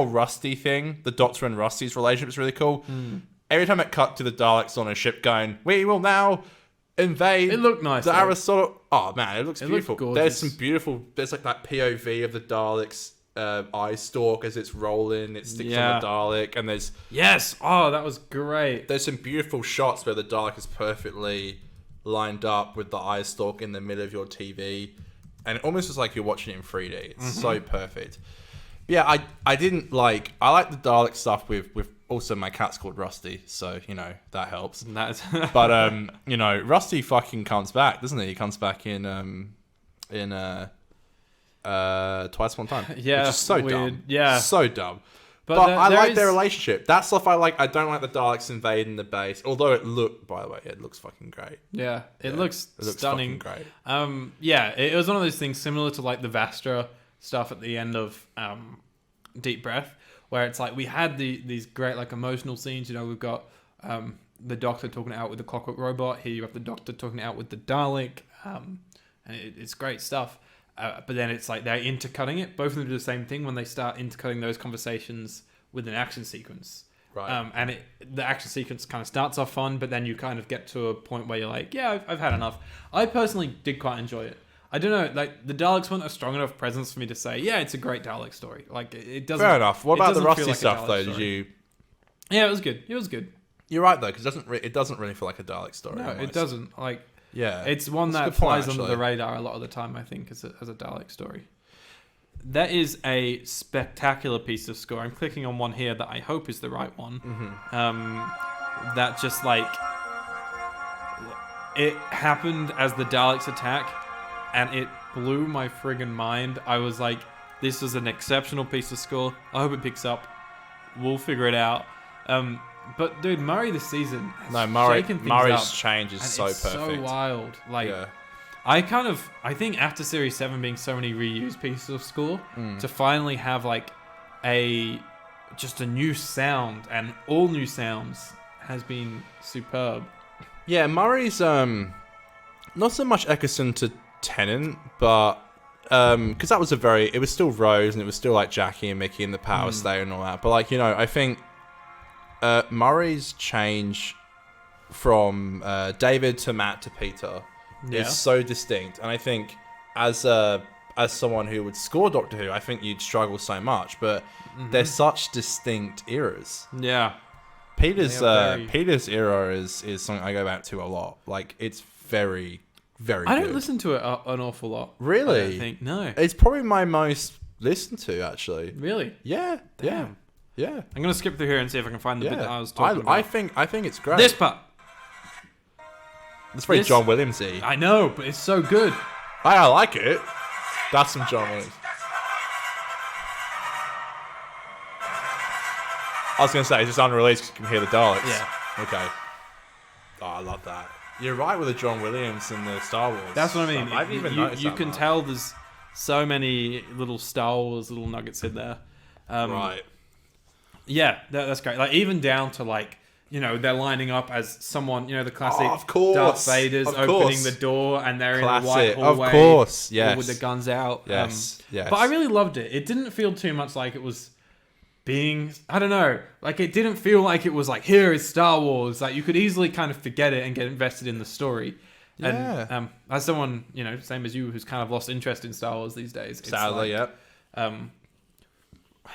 Rusty thing, the Doctor and Rusty's relationship is really cool. Every time it cut to the Daleks on a ship going, we will now invade. It looked nice. The Aristotle. Oh man, it looks beautiful. There's some beautiful. There's like that POV of the Daleks' eye stalk as it's rolling. It sticks on the Dalek, and there's that was great. There's some beautiful shots where the Dalek is perfectly lined up with the eye stalk in the middle of your TV. And it almost was like you're watching it in 3D. It's so perfect. But yeah, I like the Dalek stuff with also my cat's called Rusty, so that helps. But Rusty fucking comes back, doesn't he? He comes back in Twice Upon a Time. Yeah, which is so weird. Dumb. Yeah, so dumb. But I like their relationship. That stuff I like. I don't like the Daleks invading the base. Although it looks fucking great. Yeah, it looks stunning. Great. It was one of those things similar to like the Vastra stuff at the end of Deep Breath, where it's like we had these great like emotional scenes. We've got the Doctor talking it out with the Clockwork Robot. Here you have the Doctor talking it out with the Dalek, and it's great stuff. But then it's like they're intercutting it. Both of them do the same thing when they start intercutting those conversations with an action sequence. Right. And the action sequence kind of starts off fun, but then you kind of get to a point where you're like, yeah, I've had enough. I personally did quite enjoy it. I don't know. Like the Daleks weren't a strong enough presence for me to say, yeah, it's a great Dalek story. Like it doesn't. Fair enough. What about the Rusty like stuff though? Did you? Yeah, it was good. It was good. You're right though, because it doesn't really feel like a Dalek story. No, almost. it doesn't. Like yeah, it's one that flies under the radar a lot of the time. I think as a Dalek story. That is a spectacular piece of score. I'm clicking on one here that I hope is the right one. Mm-hmm. That just like it happened as the Daleks attack, and it blew my friggin' mind. I was like, this is an exceptional piece of score. I hope it picks up. We'll figure it out. But dude, Murray this season has shaken things Murray's up, change is so perfect. So wild. Like, I think after Series 7 being so many reused pieces of score, to finally have like just a new sound and all new sounds has been superb. Yeah, Murray's not so much Eccleston to Tennant, but because that was it was still Rose and it was still like Jackie and Mickey and the Power Stay and all that. But like, I think Murray's change from David to Matt to Peter is so distinct, and I think as someone who would score Doctor Who, I think you'd struggle so much. But they're such distinct eras. Yeah, Peter's era is something I go back to a lot. Like it's very, very. I don't listen to it an awful lot. Really? I don't think no. It's probably my most listened to actually. Really? Yeah. Damn. Yeah. I'm gonna skip through here and see if I can find the bit that I was talking about. I think it's great. This part. It's very John Williams-y. I know, but it's so good. I like it. That's some John Williams. I was going to say, it's just unreleased because you can hear the Daleks. Yeah. Okay. Oh, I love that. You're right with the John Williams and the Star Wars. That's what I mean. I didn't even notice you can tell there's so many little Star Wars little nuggets in there. Right. Yeah, that's great. Like even down to like, they're lining up as someone, the classic Darth Vader's opening the door and they're in the white hallway. Of course, yes. With the guns out. Yes, yes. But I really loved it. It didn't feel too much like it was being, I don't know, like it didn't feel like it was like, here is Star Wars. Like you could easily kind of forget it and get invested in the story. Yeah. And as someone, same as you, who's kind of lost interest in Star Wars these days. Sadly,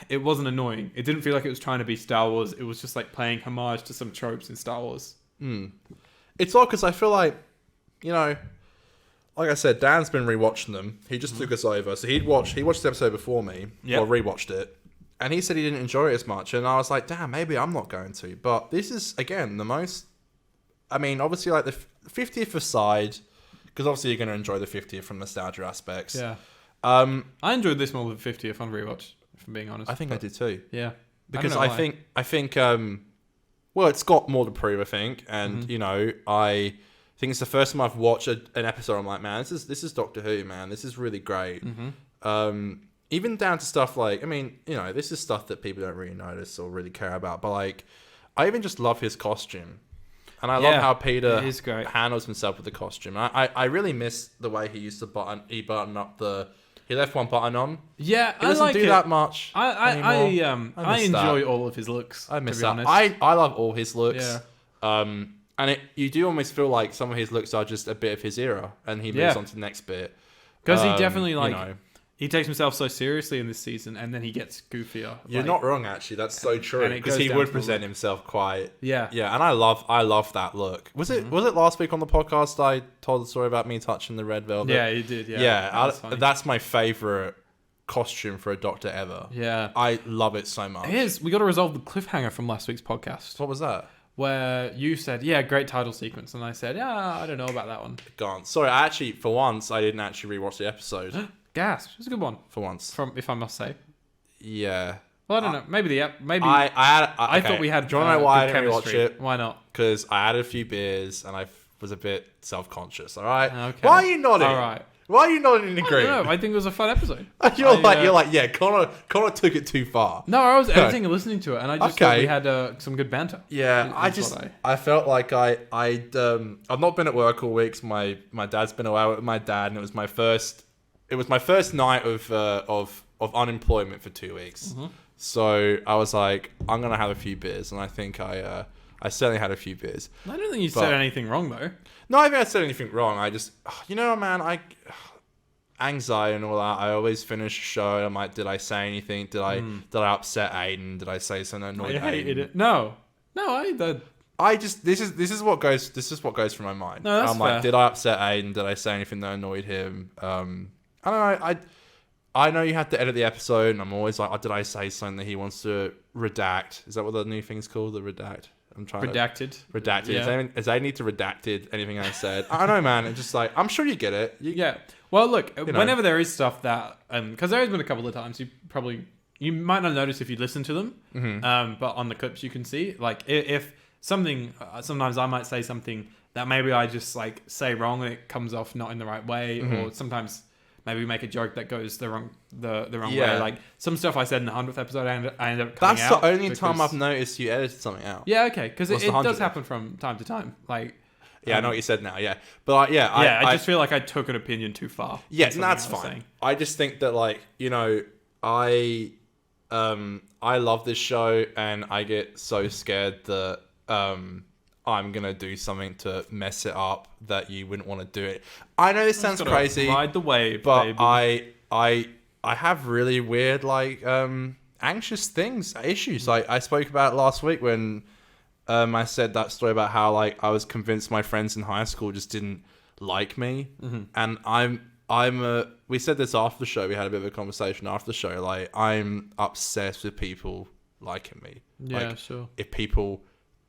it wasn't annoying. It didn't feel like it was trying to be Star Wars. It was just like playing homage to some tropes in Star Wars. It's odd because I feel like, like I said, Dan's been rewatching them. He just took us over. So he watched the episode before me, or rewatched it. And he said he didn't enjoy it as much. And I was like, damn, maybe I'm not going to. But this is, again, the most... I mean, obviously, like the 50th aside, because obviously you're going to enjoy the 50th from nostalgia aspects. Yeah. I enjoyed this more than 50th on rewatch, if I'm being honest. I think I did too. Yeah. Because I think, well, it's got more to prove, I think. And, I think it's the first time I've watched an episode. I'm like, man, this is Doctor Who, man. This is really great. Even down to stuff like, I mean, this is stuff that people don't really notice or really care about. But like, I even just love his costume. And I love how Peter handles himself with the costume. I really miss the way he used to button up he left one button on. Yeah, he doesn't do that much. I enjoy all of his looks. I miss to be that. honest. I love all his looks. Yeah. And you do almost feel like some of his looks are just a bit of his era, and he moves on to the next bit. Because he definitely he takes himself so seriously in this season, and then he gets goofier. You're not wrong, actually. That's so true. Because he would present himself quite. Yeah. Yeah, and I love that look. Was it last week on the podcast I told the story about me touching the red velvet? Yeah, you did. Yeah. Yeah, that's my favorite costume for a Doctor ever. Yeah. I love it so much. It is. We got to resolve the cliffhanger from last week's podcast. What was that? Where you said, yeah, great title sequence. And I said, yeah, I don't know about that one. Gone. Sorry, for once, I didn't actually rewatch the episode. Gasp. It's a good one. For once. If I must say. Yeah. Well, I don't know. Maybe I thought we had. Do you want to know why I didn't rewatch it? Why not? Because I had a few beers and I was a bit self-conscious. All right. Okay. Why are you nodding? All right. Why are you nodding in agreement? No, I think it was a fun episode. You're like, yeah. Connor took it too far. No, I was editing and listening to it, and I just thought we had some good banter. Yeah, I felt like I've not been at work all week. My dad's been away with my dad, and it was my first night of unemployment for 2 weeks. So I was like, I'm gonna have a few beers, and I think I certainly had a few beers. I don't think you said anything wrong though. No, I think I said anything wrong. I just, man, anxiety and all that, I always finish a show and I'm like, did I say anything? Did I upset Aidan? Did I say something that annoyed I hated Aidan? it. No, this is what goes through my mind. No, that's I'm fair. like, did I upset Aidan? Did I say anything that annoyed him? I don't know. I know you had to edit the episode, and I'm always like, did I say something that he wants to redact? Is that what the new thing's called? The redact? I'm trying Redacted. Redacted. Yeah. Does I need to redacted anything I said? I don't know, man. It's just like, I'm sure you get it. Yeah. Well, look, whenever there is stuff that, because there has been a couple of times, you might not notice if you listen to them, but on the clips you can see, like if something, sometimes I might say something that maybe I just like say wrong and it comes off not in the right way, or sometimes maybe we make a joke that goes the wrong way. Like some stuff I said in the 100th episode, I ended up cutting out. That's the only time I've noticed you edited something out. Yeah, okay, because it does happen from time to time. Like, I know what you said now. Yeah, but I just feel like I took an opinion too far. Yeah, that's fine. I just think that I love this show, and I get so scared that I'm gonna do something to mess it up that you wouldn't want to do it. I know this sounds crazy, ride the wave, but baby. I have really weird anxious issues. Like I spoke about last week when I said that story about how I was convinced my friends in high school just didn't like me, and we said this after the show. We had a bit of a conversation after the show. Like I'm obsessed with people liking me. Yeah, sure. If people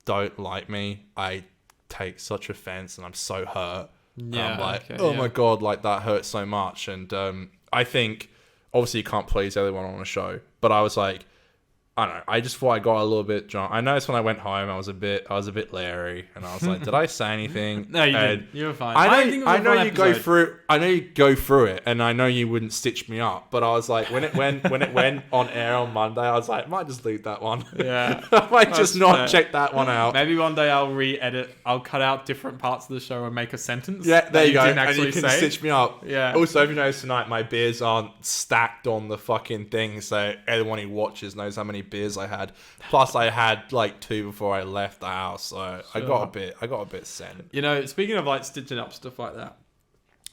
don't like me, I take such offense and I'm so hurt. Yeah, I'm like, my god, like that hurts so much. And I think obviously you can't please everyone on a show, but I was like, I don't know, I just thought I got a little bit drunk. I noticed when I went home I was a bit Leery, and I was like, did I say anything? No, you didn't. You were fine. I know you go through it, and I know you wouldn't stitch me up, but I was like, when it went on air on Monday, I was like, I might just leave that one. Yeah. I might just not check that one out. Maybe one day I'll re-edit. I'll cut out different parts of the show and make a sentence. Yeah, there you go. Didn't and actually you can say. stitch me up. Yeah. Also, if you notice tonight, my beers aren't stacked on the fucking thing, so everyone who watches knows how many beers I had. Plus, I had 2 before I left the house, so sure. I got a bit sent. Speaking of stitching up stuff like that,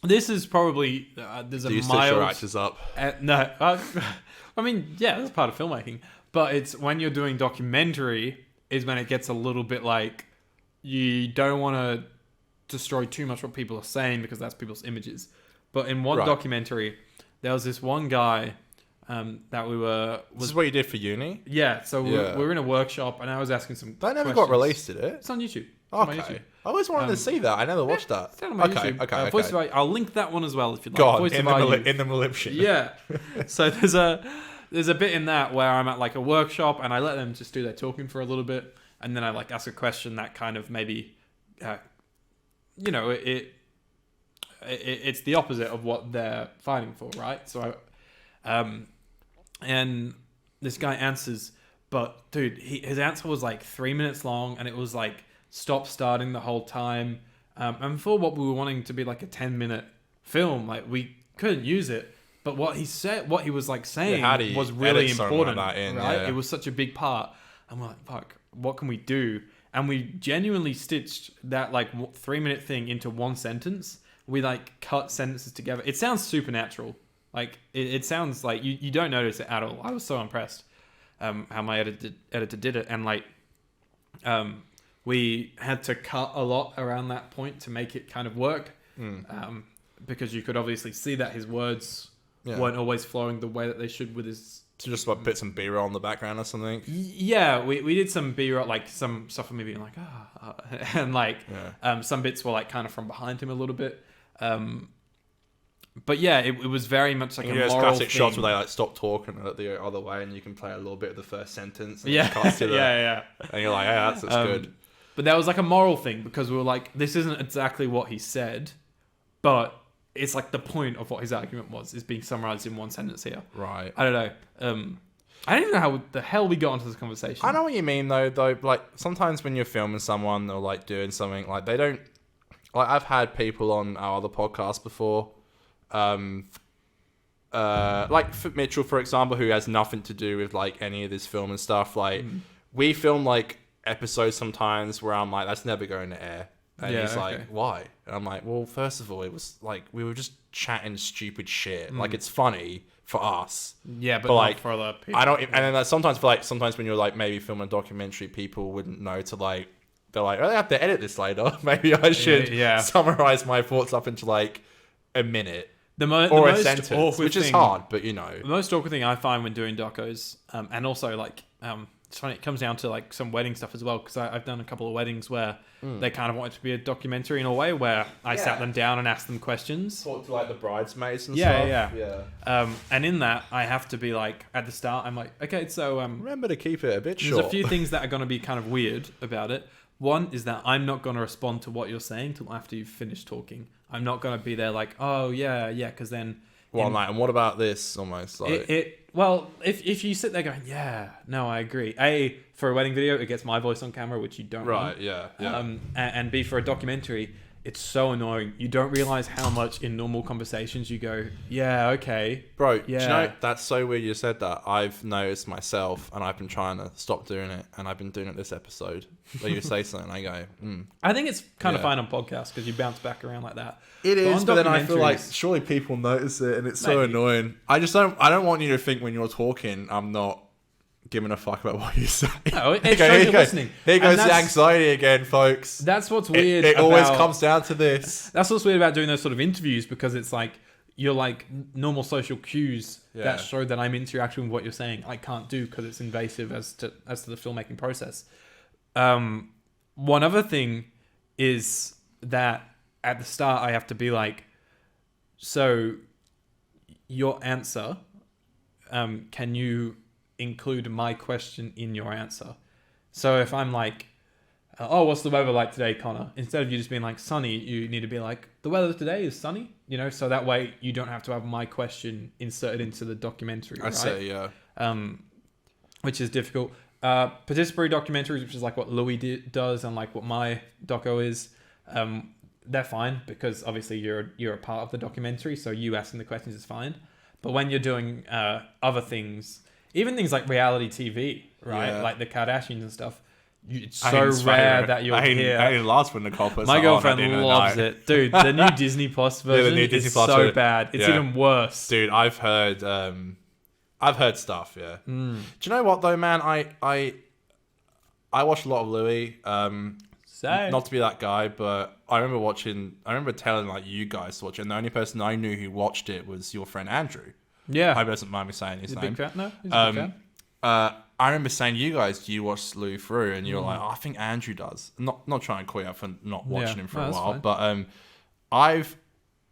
this is probably there's a Do you mild. stitch your actors up? No, I mean, yeah, that's part of filmmaking. But it's when you're doing documentary is when it gets a little bit you don't want to destroy too much what people are saying because that's people's images. But in one documentary, there was this one guy. That we were... This is what you did for uni? Yeah, so we were in a workshop and I was asking some That never questions. got released, did it? It's on YouTube. Okay. I always wanted to see that. I never watched that. It's on my YouTube. Okay. Voice of I'll link that one as well if you'd like. Go on, Voice in the Maliption. Yeah. So there's a bit in that where I'm at a workshop and I let them just do their talking for a little bit, and then I ask a question that kind of maybe it's the opposite of what they're fighting for, right? So and this guy answers, but dude, his answer was 3 minutes long, and it was stop starting the whole time. And for what we were wanting to be a 10-minute film, we couldn't use it. But what he said, what he was saying, was really important, right? Yeah. It was such a big part. And we're like, fuck, what can we do? And we genuinely stitched that 3-minute thing into one sentence. We cut sentences together. It sounds supernatural. It sounds like you don't notice it at all. I was so impressed how my editor did it. And we had to cut a lot around that point to make it kind of work. Because you could obviously see that his words weren't always flowing the way that they should with his... So just put some B-roll in the background or something? Yeah, we did some B-roll, some stuff of me being and some bits were kind of from behind him a little bit. But yeah, it was very much a moral classic thing. shots where they stop talking and look the other way, and you can play a little bit of the first sentence. And Yeah, yeah. And you're like, yeah, that's good. But that was a moral thing because we were this isn't exactly what he said, but it's the point of what his argument is being summarized in one sentence here. Right. I don't know. I don't even know how the hell we got into this conversation. I know what you mean though. Sometimes when you're filming someone or doing something, they don't. I've had people on our other podcast before. For Mitchell, for example, who has nothing to do with any of this film and stuff. We film episodes sometimes where I'm that's never going to air. And he's like, why? And I'm like, well, first of all, it was like, we were just chatting stupid shit. Like, it's funny for us. Yeah, but like, not for other people. I don't, and then like, sometimes when you're like maybe filming a documentary, people wouldn't know to like, they're like, oh, I have to edit this later. Maybe I should summarize my thoughts up into like a minute. Or a sentence, which is hard, but you know. The most awkward thing I find when doing docos, and also like, it's funny, it comes down to like some wedding stuff as well, because I've done a couple of weddings where they kind of want it to be a documentary in a way, where I sat them down and asked them questions. Talk to like the bridesmaids and stuff. Yeah. And in that, I have to be like, at the start, I'm like, okay, so... remember to keep it a bit short. There's a few things that are going to be kind of weird about it. One is that I'm not going to respond to what you're saying till after you've finished talking. I'm not going to be there like, oh, yeah, because then... Well, like, and what about this? Almost like... Well, if you sit there going, yeah, no, I agree. For a wedding video, it gets my voice on camera, which you don't want. Right, yeah. And B, for a documentary, it's so annoying. You don't realize how much in normal conversations you go, yeah, okay. Bro, do you know, that's so weird you said that. I've noticed myself, and I've been trying to stop doing it, and I've been doing it this episode. Where you say something, I go, I think it's kind of fine on podcasts, because you bounce back around like that. It is, but then I feel like surely people notice it, and it's so annoying. I don't want you to think when you're talking, I'm not giving a fuck about what you say. No, it's you're listening. Here goes the anxiety again, folks. That's what's weird. It always comes down to this. That's what's weird about doing those sort of interviews, because it's like you're like normal social cues that show that I'm interacting with what you're saying. I can't do because it's invasive as to the filmmaking process. One other thing is that at the start I have to be like, so your answer, can you include my question in your answer? So if I'm like, oh, what's the weather like today, Connor? Instead of you just being like sunny, you need to be like, the weather today is sunny, you know, so that way you don't have to have my question inserted into the documentary. I say, yeah. Which is difficult. Participatory documentaries, which is like what Louis does and like what my doco is, they're fine because obviously you're a part of the documentary, so you asking the questions is fine. But when you're doing other things, even things like reality TV, right? Yeah. Like the Kardashians and stuff, it's so rare that you'll hear. I didn't last when Nicole puts my girlfriend loves it, dude. The new Disney Plus version is so bad. It's even worse, dude. I've heard stuff. Yeah. Do you know what though, man? I watched a lot of Louis. Not to be that guy, but I remember telling like you guys to watch it, and the only person I knew who watched it was your friend Andrew. Yeah. I hope he doesn't mind me saying his name. Big fan? No, he's a big fan. I remember saying, you guys, do you watch Louis through? And you're like, oh, I think Andrew does. Not trying to call you out for not watching him for a while, fine. But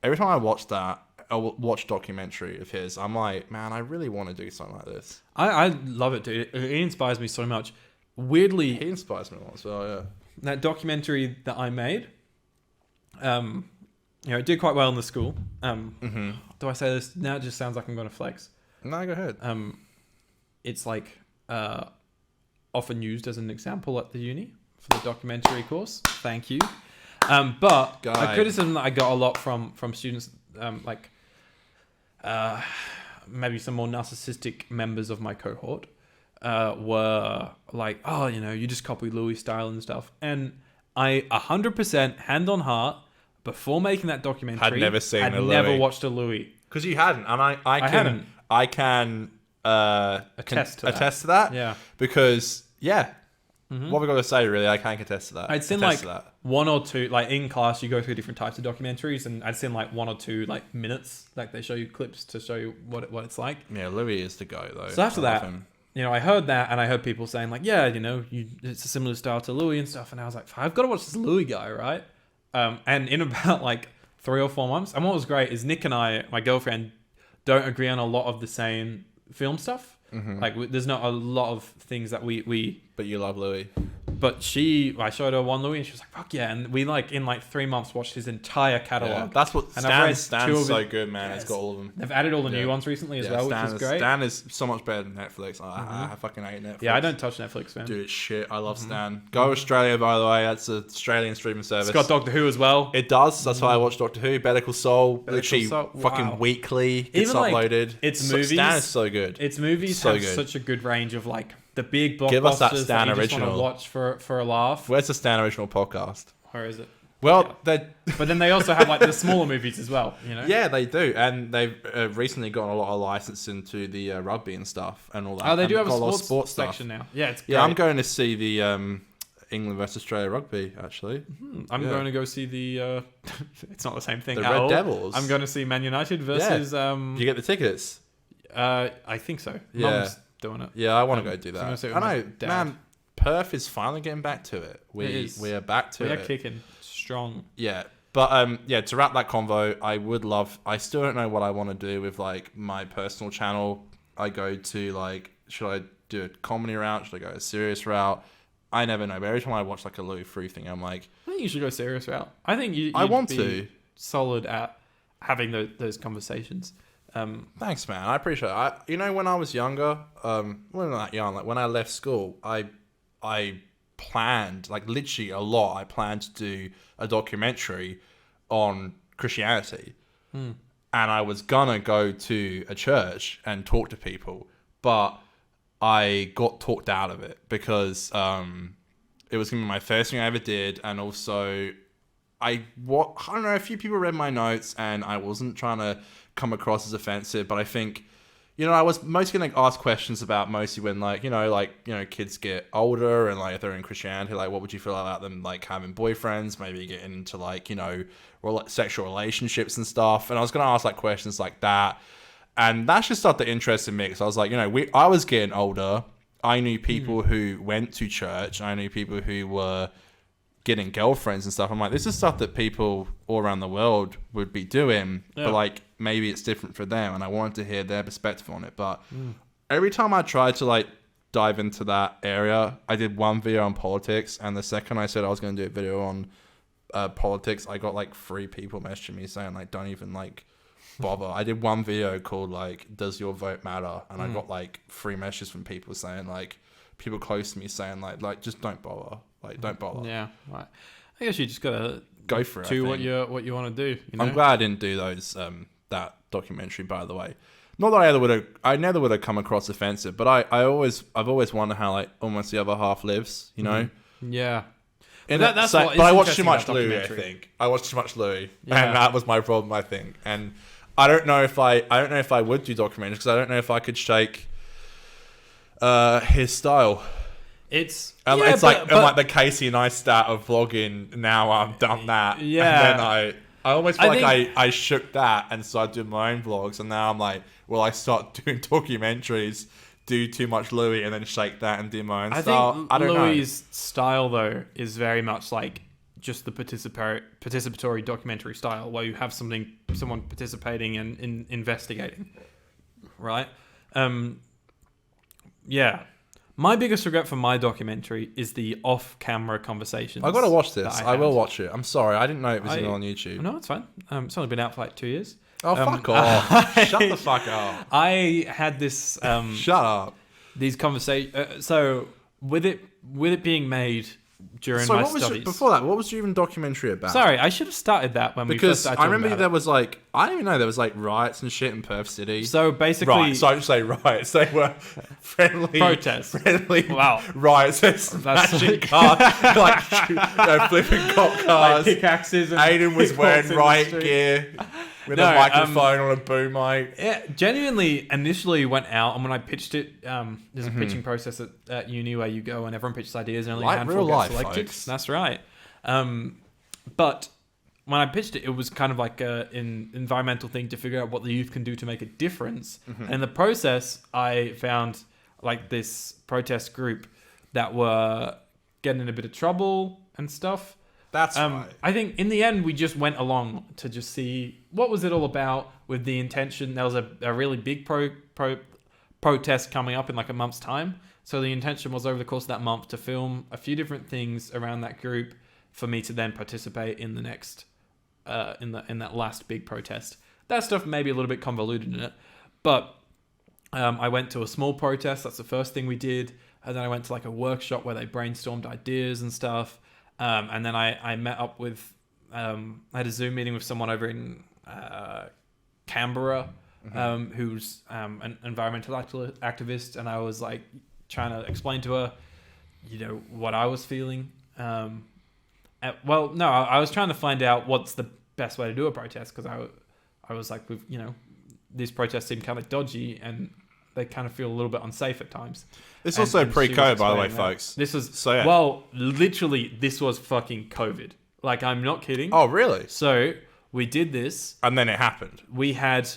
every time I watch documentary of his, I'm like, man, I really want to do something like this. I love it, dude. It inspires me so much. Weirdly, he inspires me a lot as well. Yeah. That documentary that I made, it did quite well in the school. Do I say this now? It just sounds like I'm going to flex. No, go ahead. It's like often used as an example at the uni for the documentary course. Thank you. But a criticism that I got a lot from students, maybe some more narcissistic members of my cohort, were like, oh, you just copy Louis' style and stuff. And I 100% hand on heart, before making that documentary, had never watched a Louis. Because you hadn't, and I can attest to that. Yeah. Because what we got to say really, I can attest to that. I'd seen like one or two, like in class, you go through different types of documentaries, and I'd seen like one or two like minutes, like they show you clips to show you what it's like. Yeah, Louis is the guy though. So after that, I heard that, and I heard people saying like, yeah, it's a similar style to Louis and stuff, and I was like, I've got to watch this Louis guy, right? And in about like 3 or 4 months, and what was great is Nick and I, my girlfriend, don't agree on a lot of the same film stuff. Like there's not a lot of things that we But you love Louis. But I showed her one Louis, and she was like, fuck yeah. And we in like 3 months watched his entire catalogue. Yeah, that's what Stan's so good, man. Yes. It's got all of them. They've added all the new ones recently as well, which is great. Stan is so much better than Netflix. I fucking hate Netflix. Yeah, I don't touch Netflix, man. Dude, it's shit. I love Stan. Go Australia, by the way. That's an Australian streaming service. It's got Doctor Who as well. It does. That's why I watch Doctor Who. Better Call Saul. Literally fucking weekly. It's uploaded. Its movies. Stan is so good. Its movies have such a good range of like the big blockbusters Give us that Stan that you original. Just want to watch for a laugh. Where's the Stan original podcast? Where is it? Well, but then they also have like the smaller movies as well, you know? Yeah, they do. And they've recently gotten a lot of license into the rugby and stuff and all that. Oh, they do have got a sports section stuff now. Yeah, it's great. Yeah, I'm going to see the England versus Australia rugby, actually. I'm going to go see the... it's not the same thing. The Red Devils. I'm going to see Man United versus... Do you get the tickets? I think so. Yeah. Mum's doing it. Yeah, I want to go do that. So I know, man. Perth is finally getting back to it. We are back to it. We are kicking strong. Yeah. But to wrap that convo, I still don't know what I want to do with like my personal channel. I go to like, should I do a comedy route? Should I go a serious route? I never know. But every time I watch like a Louis Frew thing, I'm like, I think you should go serious route. I think I want to solid at having those conversations. Thanks, man. I appreciate it. When I was younger, when not that young, like when I left school, I planned, like literally a lot, I planned to do a documentary on Christianity. And I was gonna go to a church and talk to people, but I got talked out of it because it was gonna be my first thing I ever did, and also I don't know, a few people read my notes and I wasn't trying to come across as offensive, but I think, I was mostly going to ask questions about mostly when kids get older and like if they're in Christianity, like what would you feel about them like having boyfriends, maybe getting into like, sexual relationships and stuff. And I was going to ask like questions like that. And that's just stuff that interested me because I was like, I was getting older. I knew people who went to church. I knew people who were getting girlfriends and stuff. I'm like, this is stuff that people all around the world would be doing, but like maybe it's different for them, and I wanted to hear their perspective on it. But every time I tried to like dive into that area, I did one video on politics, and the second I said I was going to do a video on politics, I got like 3 people messaging me saying like, don't even like bother. I did one video called like, does your vote matter? And I got like 3 messages from people saying like, people close to me saying like just don't bother. Like, don't bother. Yeah, right. I guess you just gotta go for it. Do what you want to do. I'm glad I didn't do those that documentary. By the way, not that I never would have come across offensive, but I've always wondered how like almost the other half lives. Yeah. But I watched too much Louis. I think I watched too much Louis, and that was my problem. I think, and I don't know if I would do documentaries because I don't know if I could shake his style. It's like the Casey Neistat of vlogging. Now I've done that. Yeah. And then I almost feel I shook that and started doing my own vlogs. And now I'm like, well, I start doing documentaries, do too much Louis, and then shake that and do my own style. I don't know. Louis' style though is very much like just the participatory documentary style, where you have someone participating and investigating, right? Yeah. My biggest regret for my documentary is the off-camera conversations. I gotta watch this. I will watch it. I'm sorry, I didn't know it was even on YouTube. No, it's fine. It's only been out for like 2 years. Oh, fuck off! Shut the fuck up. I had this. Shut up. These conversations. So with it being made during my studies. Before that, what was your even documentary about? Sorry, I should have started that when we first started I remember there was like, I didn't even know there was like riots and shit in Perth City. So basically, right. So I just say riots. They were friendly protests. Friendly wow. Riots. Smashing cars, like flipping cop cars, like pickaxes. And Aidan was wearing riot gear. With a microphone on a boom mic. Yeah, genuinely, initially went out, and when I pitched it, there's a pitching process at uni where you go and everyone pitches ideas and only a handful get selected. Folks. That's right. But when I pitched it, it was kind of like an environmental thing to figure out what the youth can do to make a difference. And in the process, I found like this protest group that were getting in a bit of trouble and stuff. That's right. I think in the end, we just went along to just see what was it all about with the intention. There was a really big protest coming up in like a month's time. So the intention was over the course of that month to film a few different things around that group for me to then participate in the next, in that last big protest. That stuff may be a little bit convoluted in it, but I went to a small protest. That's the first thing we did. And then I went to like a workshop where they brainstormed ideas and stuff. And then I met up with, I had a Zoom meeting with someone over in Canberra, who's an environmental activist, and I was like trying to explain to her, what I was feeling. well, no, I was trying to find out what's the best way to do a protest because I was like, these protests seem kind of dodgy and they kind of feel a little bit unsafe at times. It's also pre-COVID, by the way, folks. This was well, literally, this was fucking COVID. Like, I'm not kidding. Oh, really? So we did this, and then it happened. We had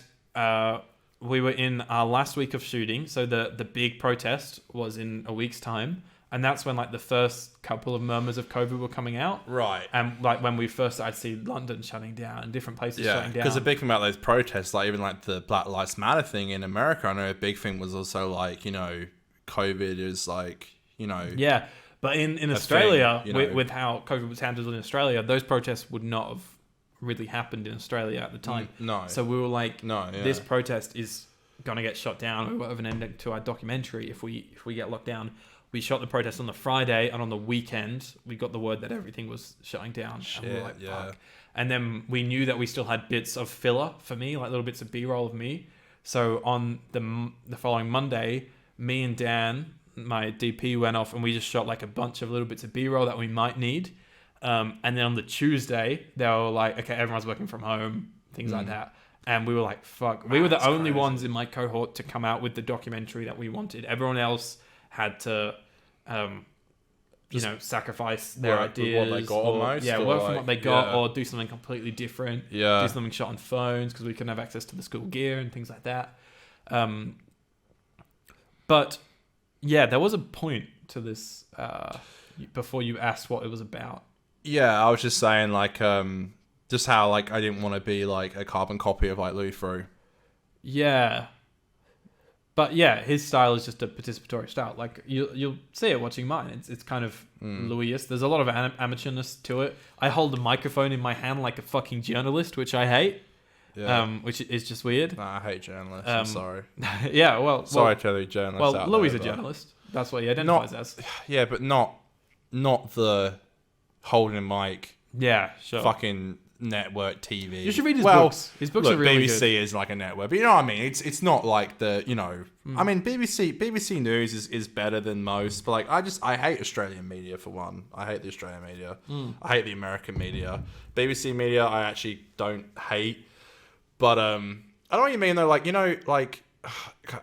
we were in our last week of shooting, so the big protest was in a week's time. And that's when, like, the first couple of murmurs of COVID were coming out. Right. And, like, when we first started to see London shutting down and different places shutting down. Because the big thing about those protests, like, even, like, the Black Lives Matter thing in America, I know a big thing was also, like, COVID is, like, Yeah. But in Australia, with how COVID was handled in Australia, those protests would not have really happened in Australia at the time. No. So we were like, this protest is going to get shut down. We won't have an ending to our documentary if we get locked down. We shot the protest on the Friday, and on the weekend, we got the word that everything was shutting down. Shit, and we were like, fuck. And then we knew that we still had bits of filler for me, like little bits of B-roll of me. So on the following Monday, me and Dan, my DP, went off, and we just shot like a bunch of little bits of B-roll that we might need. And then on the Tuesday, they were like, okay, everyone's working from home, things like that. And we were like, fuck. We were the only ones in my cohort to come out with the documentary that we wanted. Everyone else had to, sacrifice their ideas. What they got almost. Yeah, work from what they got or do something completely different. Yeah. Do something shot on phones because we couldn't have access to the school gear and things like that. But, yeah, there was a point to this before you asked what it was about. Yeah, I was just saying, like, just how, like, I didn't want to be, like, a carbon copy of, like, Linktree. Yeah. But yeah, his style is just a participatory style. Like you'll see it watching mine. It's kind of Louis-esque. There's a lot of amateurness to it. I hold a microphone in my hand like a fucking journalist, which I hate. Yeah. Which is just weird. Nah, I hate journalists. I'm sorry. Yeah, well, sorry to the journalists. Well, Louis is a journalist. That's what he identifies as. Yeah, but not the holding a mic. Yeah, sure. Fucking network TV. You should read his books. His books are really BBC good. is like a network, but you know what I mean. It's not like the I mean, BBC News is better than most, but like I hate Australian media for one. I hate the Australian media. I hate the American media. BBC media I actually don't hate, but I know what you mean though. Like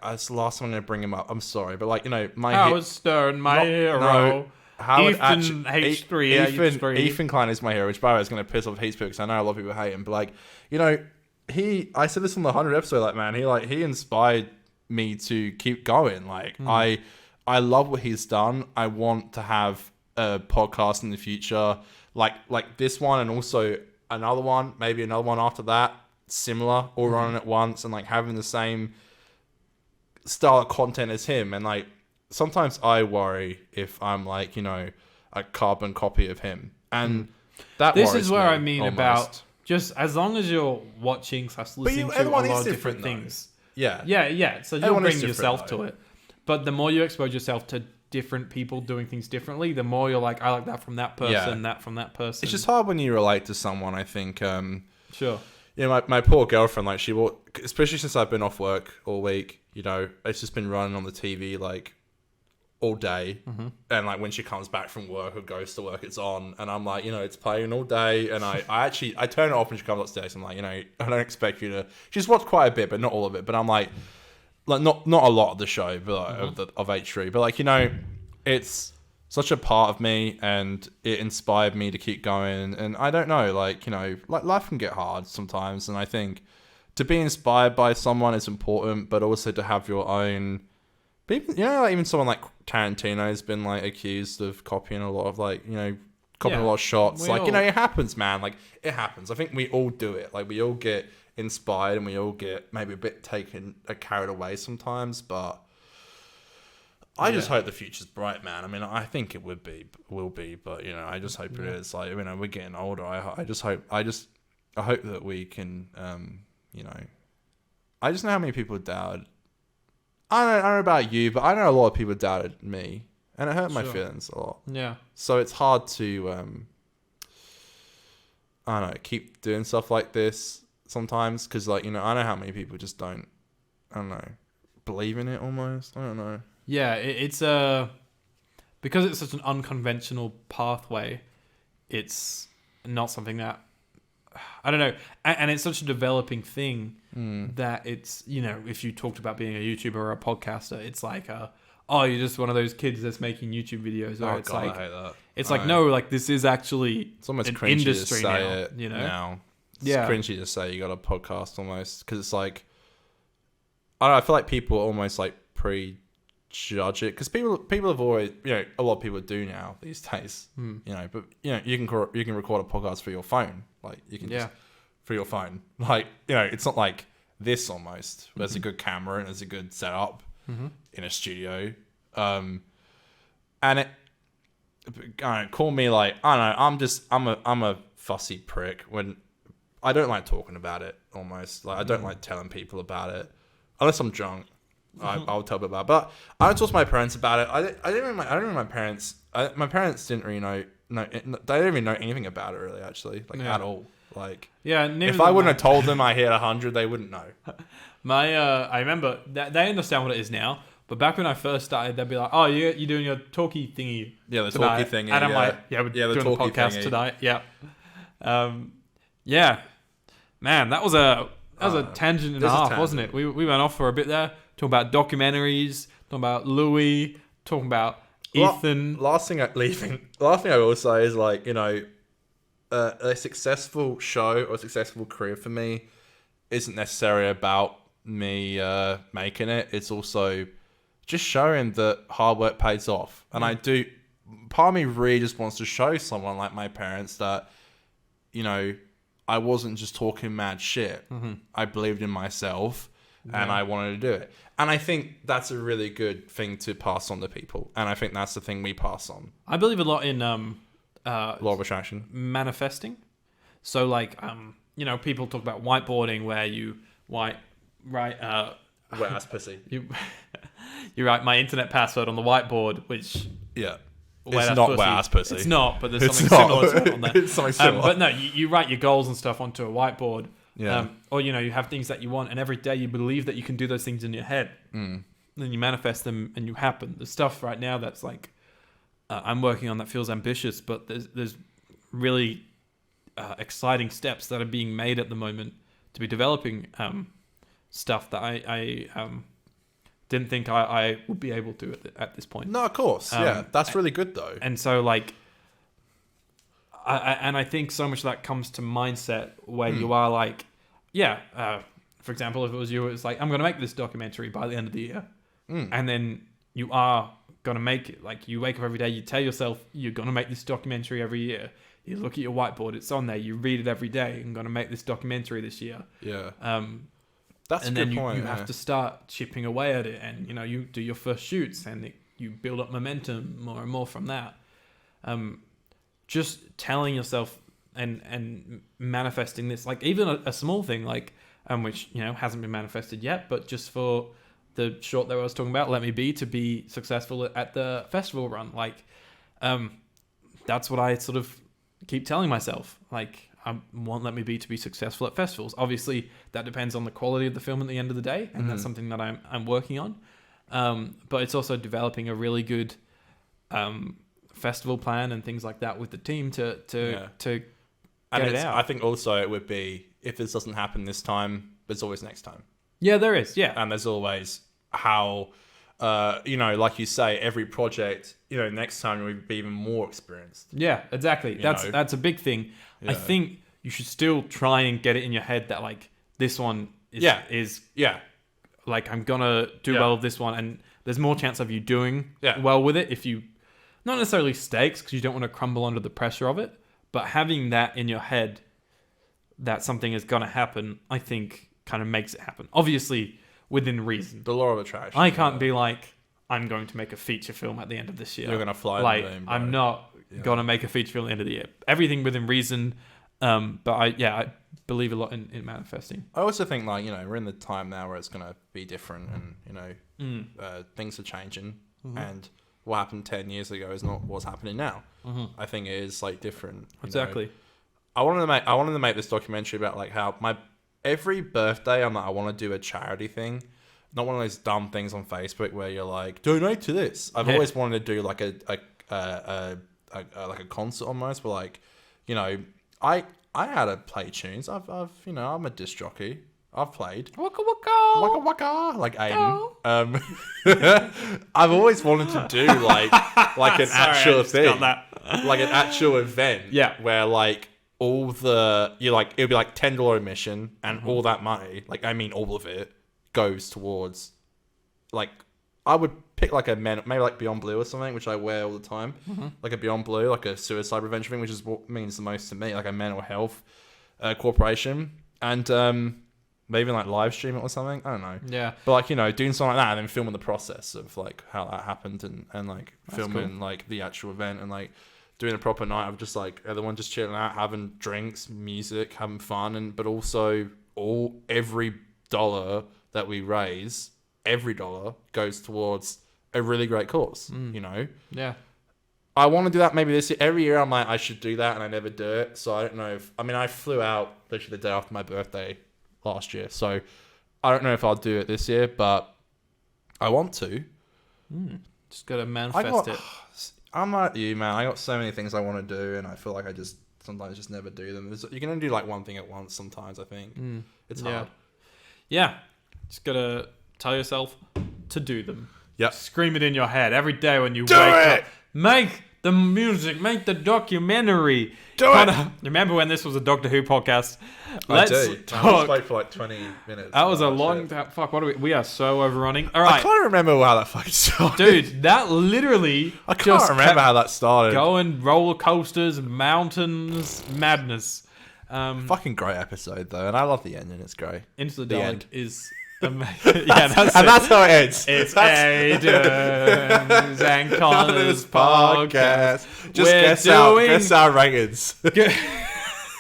it's the last time I'm gonna bring him up. I'm sorry, but like Howard Stern, my hero. No, Howard Ethan H3. Ethan Klein is my hero, which by the way is going to piss off Heaps because I know a lot of people hate him. But like, I said this on the 100th episode. Like, man, he inspired me to keep going. Like, I love what he's done. I want to have a podcast in the future, like this one, and also another one, maybe another one after that, similar, all running at once, and like having the same style of content as him, and like. Sometimes I worry if I'm like, a carbon copy of him. And that this is where I mean almost. About just as long as you're watching / listening to a lot of different things. Yeah. So you'll bring yourself to it. But the more you expose yourself to different people doing things differently, the more you're like, I like that from that person, that from that person. It's just hard when you relate to someone, I think. Sure. My poor girlfriend, like especially since I've been off work all week, it's just been running on the TV, like, all day, and like when she comes back from work or goes to work, it's on, and I'm like, it's playing all day, and I turn it off when she comes upstairs. I'm like, I don't expect you to. She's watched quite a bit, but not all of it. But I'm like not a lot of the show, but of H3. But like it's such a part of me, and it inspired me to keep going. And I don't know, like life can get hard sometimes, and I think to be inspired by someone is important, but also to have your own. But even someone like Tarantino has been like accused of copying a lot of copying a lot of shots. It happens, man. Like it happens. I think we all do it. Like we all get inspired and we all get maybe a bit carried away sometimes. But I just hope the future's bright, man. I mean, I think it will be, but I just hope it is. Like we're getting older. I hope that we can. I just know how many people doubted. I don't know about you, but I know a lot of people doubted me, and it hurt my feelings a lot. Yeah. So it's hard to, I don't know, keep doing stuff like this sometimes, because I know how many people just don't, believe in it almost. I don't know. Yeah, it's because it's such an unconventional pathway. it's not something that, I don't know. And it's such a developing thing that it's, if you talked about being a YouTuber or a podcaster, it's like, you're just one of those kids that's making YouTube videos. Or it's like, I hate that. It's like, no, like this is actually it's almost an cringy industry to say now, it now. It's cringy to say you got a podcast almost, because it's like, I don't know, I feel like people almost like prejudge it, because people have always, a lot of people do now these days, but you can record a podcast for your phone, like you can just for your phone, like it's not like this almost. There's a good camera and there's a good setup in a studio, and it. Call me like, I don't know, I'm a fussy prick when I don't like talking about it almost. Like I don't like telling people about it unless I'm drunk. I'll tell people about it. But I don't talk to my parents about it. I don't know my parents. My parents didn't really know. No, they didn't even know anything about it really, actually, at all. Like, if I wouldn't have told them I hit 100, they wouldn't know. I remember that they understand what it is now. But back when I first started, they'd be like, "Oh, you're doing your talkie thingy." Yeah, the tonight. talkie thingy. And I'm like, "Yeah, we're doing a podcast thingy tonight." Yeah. Man, that was a tangent and a half, wasn't it? We went off for a bit there, talking about documentaries, talking about Louis, talking about Ethan. Last thing I will say is, like, a successful show or a successful career for me isn't necessarily about me making it. It's also just showing that hard work pays off. And part of me really just wants to show someone like my parents that, I wasn't just talking mad shit. I believed in myself and I wanted to do it. And I think that's a really good thing to pass on to people. And I think that's the thing we pass on. I believe a lot in law of attraction, manifesting. So like, people talk about whiteboarding, where you write wet ass pussy. You write my internet password on the whiteboard, which it's not wet ass pussy. It's not, but there's something similar to it on there. It's something similar. But no, you write your goals and stuff onto a whiteboard. Yeah. Or you have things that you want, and every day you believe that you can do those things in your head. Then you manifest them, and you happen. The stuff right now that's like I'm working on that feels ambitious, but there's really exciting steps that are being made at the moment to be developing stuff that I didn't think I would be able to at this point. No, of course. That's really good though. And so like, I think so much of that comes to mindset, where you are like, for example, if it was you, it's like, I'm going to make this documentary by the end of the year. And then you are going to make it. Like, you wake up every day, you tell yourself you're going to make this documentary every year. You look at your whiteboard, it's on there, you read it every day. I'm going to make this documentary this year. Yeah. That's a good point. You have to start chipping away at it, and you do your first shoots, and you build up momentum more and more from that. Just telling yourself and manifesting this, like even a small thing, like which hasn't been manifested yet, but just for the short that I was talking about, Let Me Be, to be successful at the festival run, like that's what I sort of keep telling myself. Like, I want Let Me Be to be successful at festivals. Obviously, that depends on the quality of the film at the end of the day, and that's something that I'm working on. But it's also developing a really good festival plan and things like that with the team to get it out. I think also it would be, if this doesn't happen this time, there's always next time. Yeah, there is. Yeah, and there's always how. Like you say, every project, next time you'll be even more experienced. Yeah, exactly. That's a big thing. Yeah. I think you should still try and get it in your head that like this one is like, I'm gonna do well with this one, and there's more chance of you doing well with it if you, not necessarily stakes, because you don't want to crumble under the pressure of it, but having that in your head that something is gonna happen, I think kind of makes it happen. Obviously, within reason. The law of attraction. I can't be like, I'm going to make a feature film at the end of this year. You're going to fly like, the moon, I'm not going to make a feature film at the end of the year. Everything within reason. But I believe a lot in manifesting. I also think, like, we're in the time now where it's going to be different, and, things are changing. And what happened 10 years ago is not what's happening now. I think it is, like, different. Exactly. I wanted to make this documentary about, like, how every birthday, I'm like, I want to do a charity thing. Not one of those dumb things on Facebook where you're like, donate to this. I've always wanted to do like a concert almost, where like you know, I had to play tunes. I've you know, I'm a disc jockey. I've played. Waka waka. Waka waka, like Aidan. I've always wanted to do like an actual thing, like an actual event. Yeah. Where like all it'll be like $10 admission, and all that money, like I mean all of it, goes towards, like I would pick like maybe like Beyond Blue or something, which I wear all the time, like a Beyond Blue, like a suicide prevention thing, which is what means the most to me, like a mental health corporation, and maybe even like live stream it or something. I don't know. Yeah. But like, you know, doing something like that and then filming the process of like how that happened and like filming like the actual event and like doing a proper night of just like everyone just chilling out, having drinks, music, having fun, but also every dollar that we raise, every dollar goes towards a really great cause, you know? Yeah. I want to do that maybe this year. Every year I'm like, I should do that, and I never do it. So I don't know I flew out literally the day after my birthday last year. So I don't know if I'll do it this year, but I want to. Just got to manifest it. I'm like you, man. I got so many things I want to do, and I feel like I sometimes just never do them. You can only do like one thing at once sometimes, I think. It's hard. Yeah. Just got to tell yourself to do them. Yep. Scream it in your head every day when you wake up. Make the music. Make the documentary. It. Remember when this was a Doctor Who podcast? I spoke for like 20 minutes. That was a long time. Fuck, what are we are so overrunning. All right. I can't remember how that fucking started. Dude, that literally I can't remember how that started. Going roller coasters, mountains, madness. Fucking great episode though, and I love the ending. It's great. Into the Dalek is amazing. Yeah, that's how it ends. It's Aidan's and Connor's podcast. Just guess our rankings.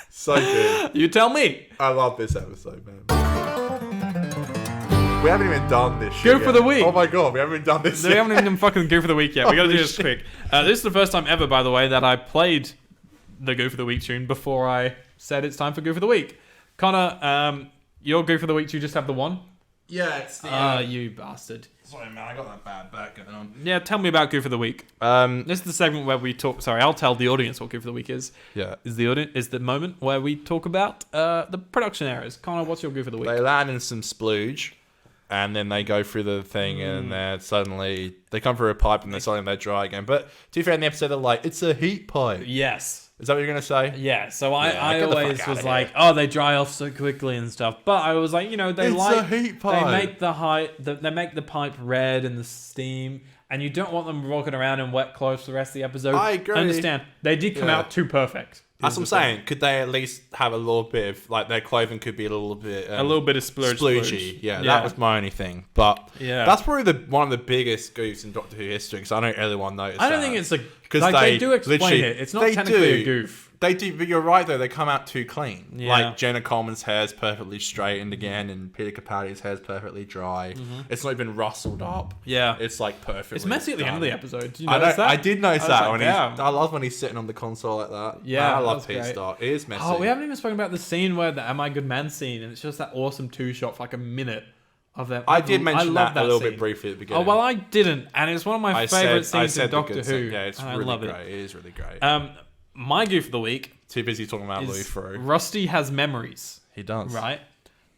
So good. You tell me. I love this episode, man. We haven't even done this shit Goof for the week. Oh my god, we haven't even done this yet. We haven't even done fucking Goof for the week yet. We gotta do this quick. This is the first time ever, by the way, that I played the Goof for the Week tune before I said it's time for Goof for the Week. Connor, your Goof for the Week, do you just have the one? Yeah, it's the... you bastard. Sorry, man, I got that bad back going on. Yeah, tell me about Goof for the Week. This is the segment where we talk... Sorry, I'll tell the audience what Goof for the Week is. Yeah. Is the moment where we talk about the production errors. Connor, what's your Goof for the Week? They land in some splooge, and then they go through the thing, and they're suddenly... They come through a pipe, and they're dry again. But to be fair, in the episode, they're like, it's a heat pipe. Yes. Is that what you're going to say? Yeah, so I always was like, oh, they dry off so quickly and stuff. But I was like, you know, it's a heat pipe. They make the pipe red and the steam, and you don't want them walking around in wet clothes for the rest of the episode. I agree. I understand. They did come out too perfect. That's what I'm saying. Could they at least have a little bit of, like, their clothing could be a little bit... a little bit of sploogey. Yeah, that was my only thing. But that's probably one of the biggest goofs in Doctor Who history, because I know everyone noticed I don't think it's a... Like, they do explain it. It's not technically a goof. They do, but you're right though. They come out too clean. Yeah. Like Jenna Coleman's hair's perfectly straightened again, and Peter Capaldi's hair's perfectly dry. It's not even rustled up. Yeah, it's like perfectly. It's messy at the end of the episode. Did you notice that? I did notice that. Like, I love when he's sitting on the console like that. Yeah, I love Peter Stark. It is messy. Oh, we haven't even spoken about the scene where the "Am I Good Man" scene, and it's just that awesome 2-shot for like a minute of them. I did mention that a little bit briefly at the beginning. Oh well, I didn't, and it's one of my favorite scenes in Doctor Who. Yeah, it's really great. It is really great. My goof of the week. Too busy talking about Louis Theroux. Rusty has memories. He does. Right?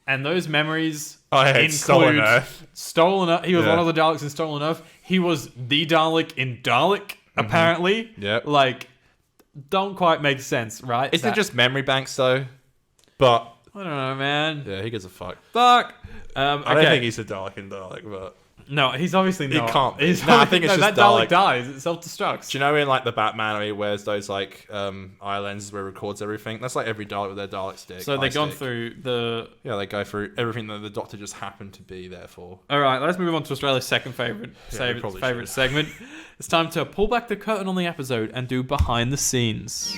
And those memories include Stolen Earth. Stolen Earth. He was one of the Daleks in Stolen Earth. He was the Dalek in Dalek, apparently. Yep. Like, don't quite make sense, right? Isn't it just memory banks, though? But... I don't know, man. Yeah, he gives a fuck. Fuck! I don't think he's a Dalek in Dalek, but... No, he's obviously not. He can't be. I think it's just that Dalek dies. It self-destructs. Do you know in like the Batman where he wears those like eye lenses where he records everything? That's like every Dalek with their Dalek stick. So they've gone through the... Yeah, they go through everything that the Doctor just happened to be there for. All right, let's move on to Australia's second favourite segment. It's time to pull back the curtain on the episode and do behind the scenes.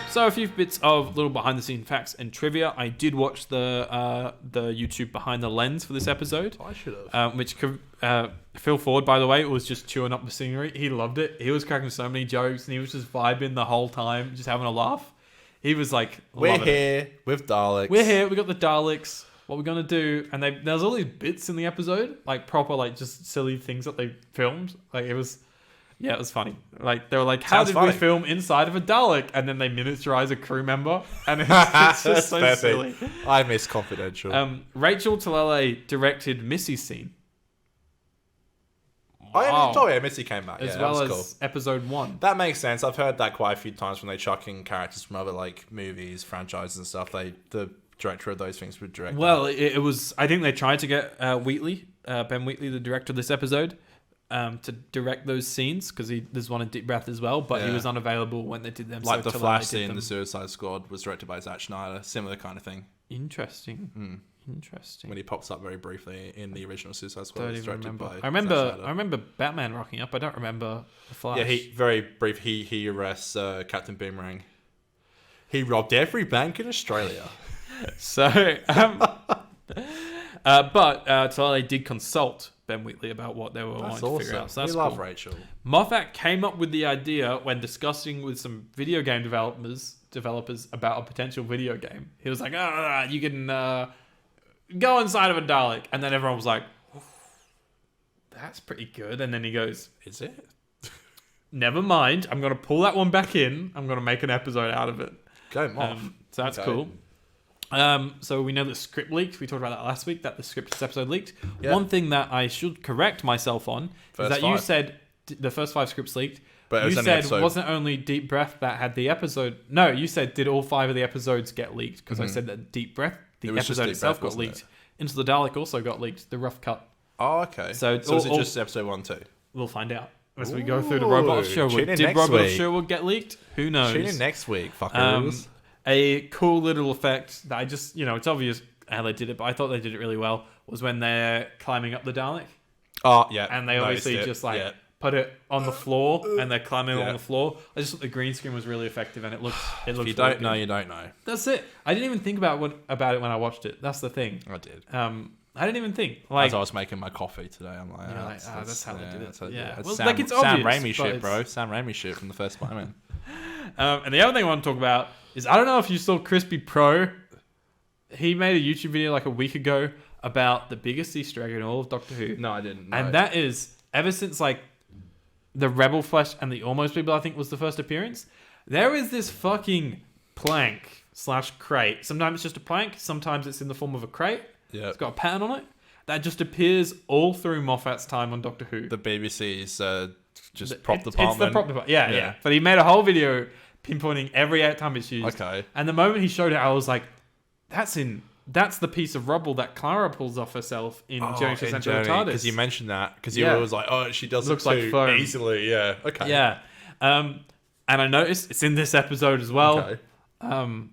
So a few bits of little behind-the-scenes facts and trivia. I did watch the YouTube Behind the Lens for this episode. I should have. Which Phil Ford, by the way, was just chewing up the scenery. He loved it. He was cracking so many jokes, and he was just vibing the whole time, just having a laugh. He was like, "We're here with Daleks. We're here. We got the Daleks. what we're gonna do, and there's all these bits in the episode, like proper, like just silly things that they filmed. Like it was funny. Like they were like, how did we film inside of a Dalek? And then they miniaturize a crew member, and it's just so perfect. silly. I miss Confidential. Rachel Talalay directed Missy's scene. Oh yeah, Missy came back. As yeah, well that as was cool. episode 1. That makes sense. I've heard that quite a few times when they chuck in characters from other like movies, franchises and stuff. The director of those things would direct. Well, it was. I think they tried to get Wheatley, Ben Wheatley, the director of this episode, to direct those scenes because there's one in Deep Breath as well, but he was unavailable when they did them. Like the Flash scene in the Suicide Squad was directed by Zack Snyder. Similar kind of thing. Interesting. When he pops up very briefly in the original Suicide Squad, Don't it's even directed remember. by I remember Batman rocking up. I don't remember the Flash. Yeah, very brief. He arrests Captain Boomerang. He robbed every bank in Australia. So, but Talalay did consult Ben Wheatley about what they were wanting to figure out. So that's love cool. Rachel. Moffat came up with the idea when discussing with some video game developers about a potential video game. He was like, you can go inside of a Dalek. And then everyone was like, that's pretty good. And then he goes, is it? Never mind. I'm going to pull that one back in. I'm going to make an episode out of it. Go Moff. So that's cool. So we know the script leaked. We talked about that last week, that the script this episode leaked. Yeah. One thing that I should correct myself on is that you said the first 5 scripts leaked. But you said wasn't only Deep Breath that had the episode. No, you said did all 5 of the episodes get leaked? Because I said that Deep Breath, the episode itself got leaked. Into the Dalek also got leaked, the rough cut. Oh, okay. So is it just episode 1 too? We'll find out as we go through the Robot of Sherwood. Did Robot of Sherwood get leaked? Who knows? Tune in next week, fuckers. A cool little effect that I just, it's obvious how they did it, but I thought they did it really well, was when they're climbing up the Dalek. Oh, yeah. And they obviously just put it on the floor and they're climbing on the floor. I just thought the green screen was really effective and it looked if you don't know, you don't know. That's it. I didn't even think about it when I watched it. That's the thing. I did. I didn't even think. As I was making my coffee today, I'm like, that's how they did it. It's Sam Raimi shit, bro. Sam Raimi shit from the first Spider-Man. And the other thing I want to talk about is, I don't know if you saw Crispy Pro. He made a YouTube video like a week ago about the biggest Easter egg in all of Doctor Who. No, I didn't. No. And that is, ever since like the Rebel Flesh and the Almost People, I think was the first appearance, there is this fucking plank / crate. Sometimes it's just a plank. Sometimes it's in the form of a crate. Yeah. It's got a pattern on it that just appears all through Moffat's time on Doctor Who. The BBC's prop department. It's the prop department. Yeah. But he made a whole video pinpointing every time it's used. Okay. And the moment he showed it, I was like, that's the piece of rubble that Clara pulls off herself in Journey to the Center of the TARDIS. Because you mentioned that. Because you was like, she does it too like easily. Yeah. Okay. Yeah. And I noticed it's in this episode as well. Okay.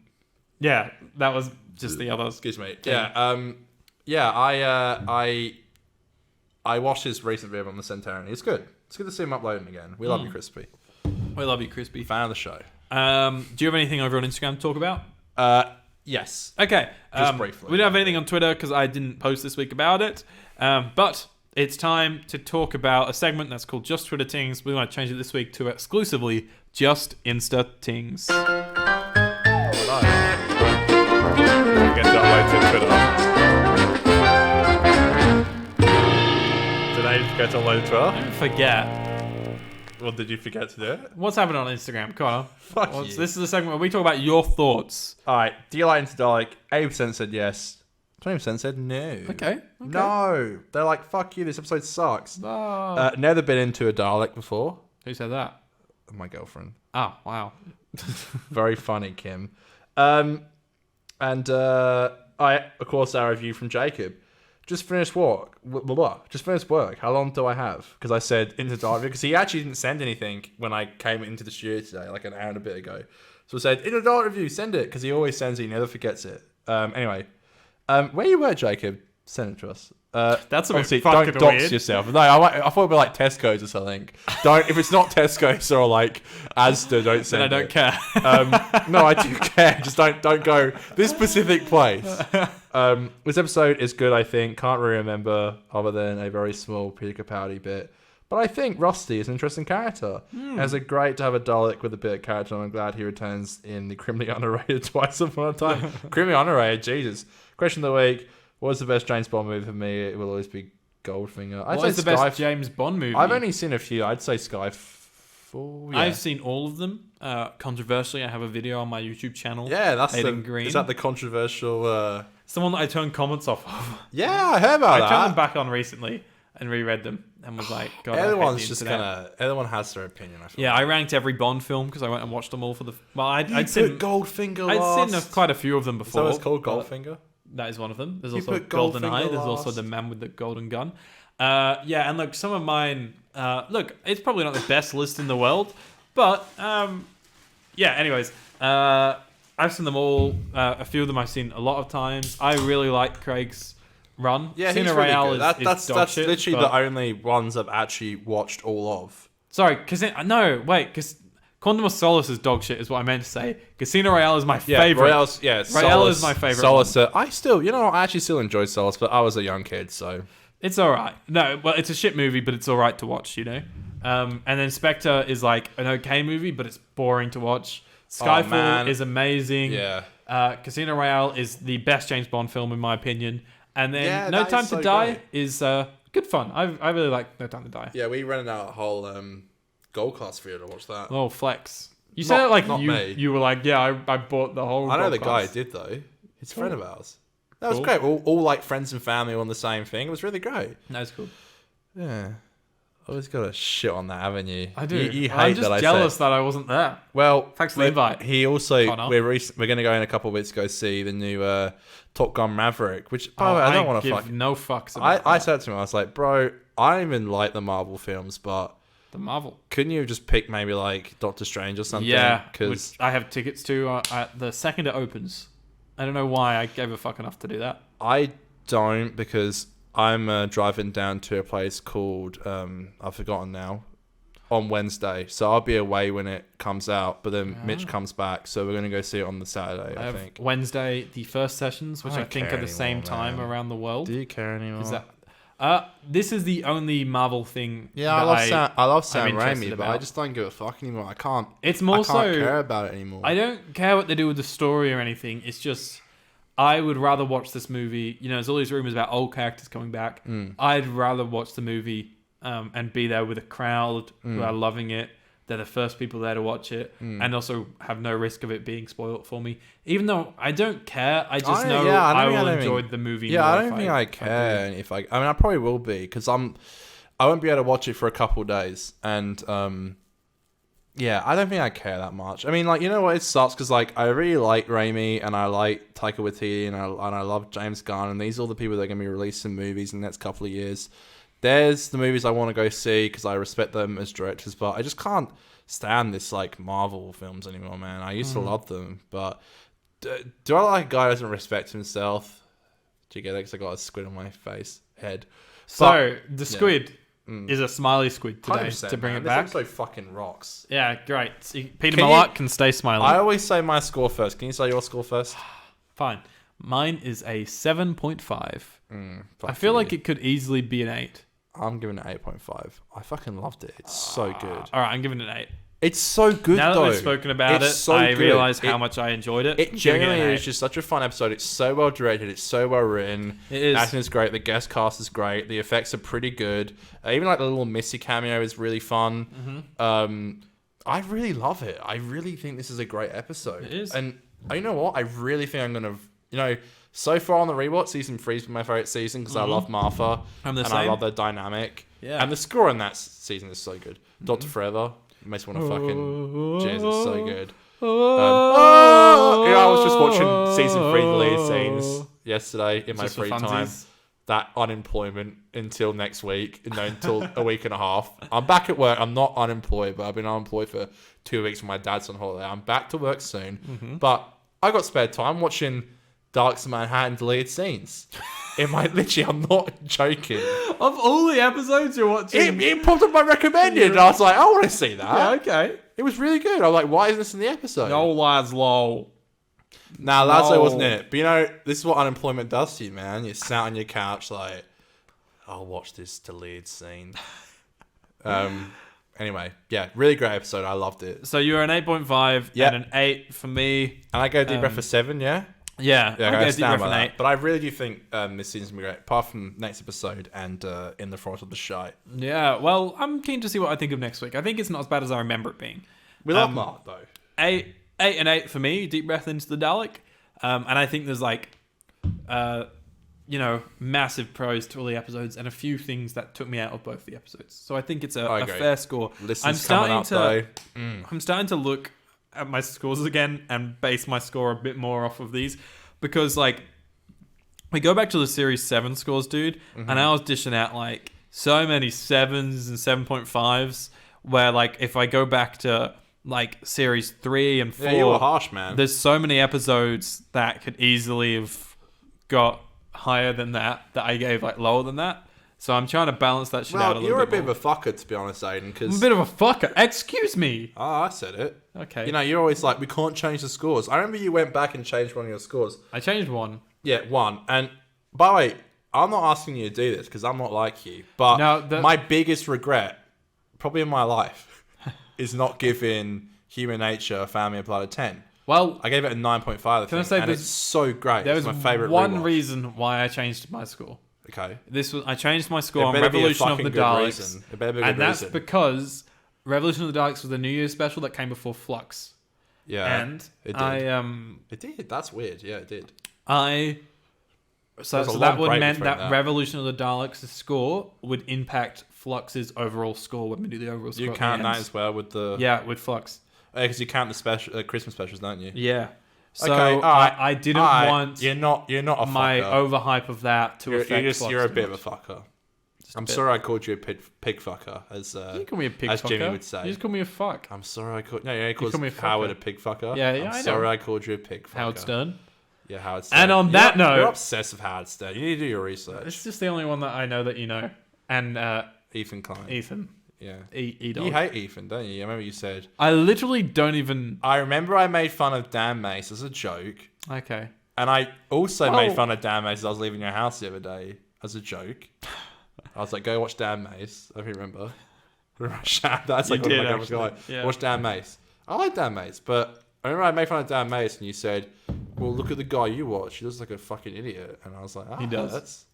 Yeah, that was just the other. Excuse me. Yeah. I watched his recent video on the Centurion. It's good. It's good to see him uploading again. We love you, Crispy. We love you, Crispy. Fan of the show. Do you have anything over on Instagram to talk about? Yes. Okay. Just briefly. We don't have anything on Twitter because I didn't post this week about it. But it's time to talk about a segment that's called Just Twitter Tings. We want to change it this week to exclusively Just Insta Tings. Get to upload to Twitter. Did I forget to upload to Twitter? Don't forget. Well, did you forget to do it? What's happening on Instagram? Come on. Fuck you. This is a segment where we talk about your thoughts. All right. Do you like Into Dalek? 80% said yes. 20% said no. Okay. No. They're like, fuck you. This episode sucks. Oh. Never been into a Dalek before. Who said that? My girlfriend. Oh, wow. Very funny, Kim. I, of course, our review from Jacob. Just finished work. Just finished work. How long do I have? Because I said Into Dalek, because he actually didn't send anything when I came into the studio today, like an hour and a bit ago. So I said, Into Dalek review, send it, because he always sends it, he never forgets it. Anyway, where you were, Jacob, send it to us. That's a bit fucking don't dox weird. yourself. No, I thought it'd be like Tesco's or something. Don't. If it's not Tesco's or like Asda, don't send it. Then I don't care. No, I do care. Just don't go this specific place. This episode is good, I think. Can't really remember other than a very small Peter Capaldi bit. But I think Rusty is an interesting character. It's great to have a Dalek with a bit of character, and I'm glad he returns in the criminally underrated Twice Upon a Time. Criminally underrated, Jesus. Question of the week. What's the best James Bond movie for me? It will always be Goldfinger. What is the best James Bond movie? I've only seen a few. I'd say Skyfall. Yeah. I've seen all of them. Controversially, I have a video on my YouTube channel. Yeah, that's Aidan Green. Is that the controversial? It's the one that I turned comments off of. Yeah, I heard about that. I turned them back on recently and reread them and was like, God, everyone's just everyone has their opinion. I feel I ranked every Bond film because I went and watched them all for the. Well, I'd seen Goldfinger. I'd seen quite a few of them before. So it's called Goldfinger. That is one of them. There's also GoldenEye. There's also the man with the golden gun. And look, some of mine. Look, it's probably not the best list in the world, but anyways, I've seen them all. A few of them I've seen a lot of times. I really like Craig's run. Yeah, Casino Royale really that's literally the only ones I've actually watched all of. Sorry, because Quantum of Solace is dog shit, is what I meant to say. Casino Royale is my favorite. Royale is my favorite. Solace, I actually still enjoyed Solace, but I was a young kid, so it's all right. No, well, it's a shit movie, but it's all right to watch, you know. And then Spectre is like an okay movie, but it's boring to watch. Skyfall is amazing. Yeah. Casino Royale is the best James Bond film in my opinion. And then No Time to Die is good fun. I really like No Time to Die. Yeah, we rented out a whole gold class for you to watch that. Oh, flex. You said it like you were like, yeah, I bought the whole. I know the guy did though. He's a friend of ours. That was great. All like friends and family on the same thing. It was really great. That's cool. Yeah. Always got to shit on that, haven't you? I do. You hate I'm just that jealous that I wasn't there. Well, thanks for the invite. He also we're going to go in a couple of weeks to go see the new Top Gun Maverick, which by the way, I don't want to fuck. No fucks about I said to him, I was like, bro, I don't even like the Marvel films, but the Marvel. Couldn't you have just picked maybe like Doctor Strange or something? Yeah, because I have tickets to at the second it opens. I don't know why I gave a fuck enough to do that. I don't, because I'm driving down to a place called I've forgotten now on Wednesday, so I'll be away when it comes out. But then Mitch comes back, so we're gonna go see it on the Saturday. I think Wednesday the first sessions, which I think are the same time around the world. Do you care anymore? Is that? This is the only Marvel thing. Yeah, I love Sam Raimi, but I just don't give a fuck anymore. I can't. It's more I can't care about it anymore. I don't care what they do with the story or anything. It's just I would rather watch this movie. You know, there's all these rumors about old characters coming back. I'd rather watch the movie and be there with a crowd who are loving it. They're the first people there to watch it, and also have no risk of it being spoiled for me. Even though I don't care, I just know I will enjoy the movie. Yeah, I don't think I care. If I mean, I probably will be, because I won't be able to watch it for a couple of days, and yeah, I don't think I care that much. I mean, like, you know what? It sucks because like I really like Raimi and I like Taika Waititi and I love James Gunn, and these are all the people that are going to be releasing movies in the next couple of years. There's the movies I want to go see because I respect them as directors, but I just can't stand this like Marvel films anymore, man. I used to love them, but do I like a guy who doesn't respect himself? Do you get it? Because I got a squid on my head. So the squid is a smiley squid today, to bring it back. This also fucking rocks. Yeah, great. Peter Malak can stay smiling. I always say my score first. Can you say your score first? Fine. Mine is a 7.5. I feel like it could easily be an 8. I'm giving it 8.5. I fucking loved it. It's so good. All right, I'm giving it an 8. It's so good, now though. That we've spoken about I realise how much I enjoyed it. It genuinely is just such a fun episode. It's so well directed. It's so well written. It is. Acting is great. The guest cast is great. The effects are pretty good. Even like the little Missy cameo is really fun. I really love it. I really think this is a great episode. It is. And you know what? I really think I'm going to, so far on the rewatch, season 3's been my favourite season because I love Martha. I love the dynamic. Yeah. And the score in that season is so good. Dr. Forever makes me want to fucking jazz. It's so good. I was just watching season 3 deleted scenes yesterday in my free time. That unemployment until next week, until a week and a half. I'm back at work. I'm not unemployed, but I've been unemployed for 2 weeks when my dad's on holiday. I'm back to work soon. But I got spare time watching Darks of Manhattan deleted scenes. Literally, I'm not joking. Of all the episodes you're watching, it popped up my recommended, and I was like, I want to see that. Yeah, okay. It was really good. I was like, why isn't this in the episode? No, Laszlo. Nah, Laszlo wasn't in it. But this is what unemployment does to you, man. You're sat on your couch like, I'll watch this deleted scene. Anyway, yeah, really great episode. I loved it. So you're an 8.5 and an 8 for me. And I go deep breath for 7, yeah? Yeah, Yeah, I I guess stand by an that. 8. But I really do think this season's gonna be great. Apart from next episode and In the Forest of the Shite. Yeah, well, I'm keen to see what I think of next week. I think it's not as bad as I remember it being. We love Mark though. 8 and 8 for me. Deep breath into the Dalek, and I think there's like, massive pros to all the episodes and a few things that took me out of both the episodes. So I think it's a fair score. I'm starting to look at my scores again and base my score a bit more off of these, because like we go back to the series 7 scores, dude, and I was dishing out like so many 7s and 7.5s, where like if I go back to like series 3 and 4, you were harsh, man. There's so many episodes that could easily have got higher than that I gave like lower than that. So I'm trying to balance that shit out a little bit. You're a bit of a fucker, to be honest, Aidan. I'm a bit of a fucker. Excuse me. Oh, I said it. Okay. You're always like, we can't change the scores. I remember you went back and changed one of your scores. I changed one. Yeah, one. And by the way, I'm not asking you to do this because I'm not like you. But my biggest regret, probably in my life, is not giving Human Nature a Family of Blood a 10. Well, I gave it a 9.5. Can I say it's so great. There was my favorite one rewatch. Reason why I changed my score. Okay. I changed my score on Revolution of the Daleks. It better be a good and that's reason. because Revolution of the Daleks was the New Year's special that came before Flux. Yeah. And it did. It did. That's weird. Yeah, it did. So that would mean that Revolution of the Daleks' score would impact Flux's overall score when we do the overall score. You count that as well with the... Yeah, with Flux. Because you count the special Christmas specials, don't you? Yeah. So okay, right. I didn't want you're not a fucker. My overhype of that to affect Flux. You're a bit of a fucker. I'm sorry I called you a pig fucker, as you call me a pig fucker. Jimmy would say. You just call me a fuck. I'm sorry I called... No, he calls Howard a pig fucker. Yeah, I'm sorry I called you a pig fucker. Howard Stern. Yeah, Howard Stern. And on that note... You're obsessed with Howard Stern. You need to do your research. It's just the only one that I know that you know. And Ethan Klein. Ethan. Yeah. E-Dog. You hate Ethan, don't you? I remember you said... I literally don't even... I remember I made fun of Dan Mace as a joke. Okay. And I also made fun of Dan Mace as I was leaving your house the other day as a joke. I was like, go watch Dan Mace. I don't remember. That's like what my was like. Yeah. Watch Dan Mace. I like Dan Mace, but I remember I made fun of Dan Mace and you said, well, look at the guy you watch. He looks like a fucking idiot. And I was like, he does.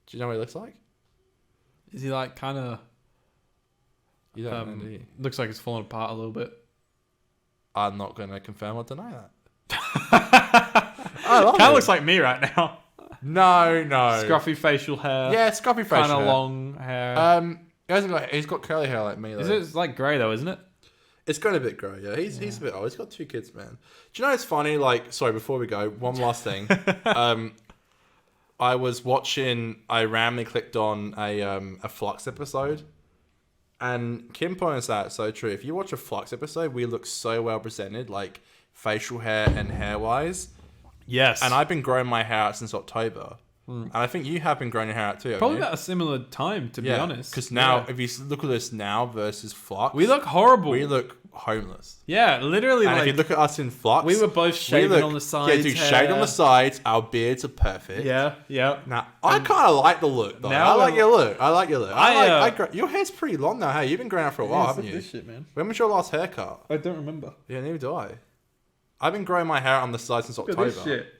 Do you know what he looks like? Is he like kind of... You don't know, do you? Looks like it's falling apart a little bit. I'm not going to confirm or deny that. I love it. Kind of looks like me right now. No. Scruffy facial hair. Yeah, scruffy facial hair. Kind of long hair. He's got curly hair like me though. It's like grey though, isn't it? It's got a bit grey, yeah. He's a bit old. He's got 2 kids, man. Do you know it's funny? Like, sorry, before we go, one last thing. I was watching, I randomly clicked on a Flux episode. And Kim points out, so true. If you watch a Flux episode, we look so well presented, like facial hair and hair wise. Yes. And I've been growing my hair out since October. And I think you have been growing your hair out too. Probably about a similar time, to be honest. Because now, if you look at us now versus Flux, we look horrible. We look homeless. Yeah, literally. And if you look at us in Flux, we were both shaving on the sides. Yeah, dude, shaved on the sides. Our beards are perfect. Yeah. Now, I kind of like the look, though. I like your look. Your hair's pretty long now. Hey, you've been growing out for a while, haven't you? This shit, man. When was your last haircut? I don't remember. Yeah, neither do I. I've been growing my hair on the sides since October. Look at this shit.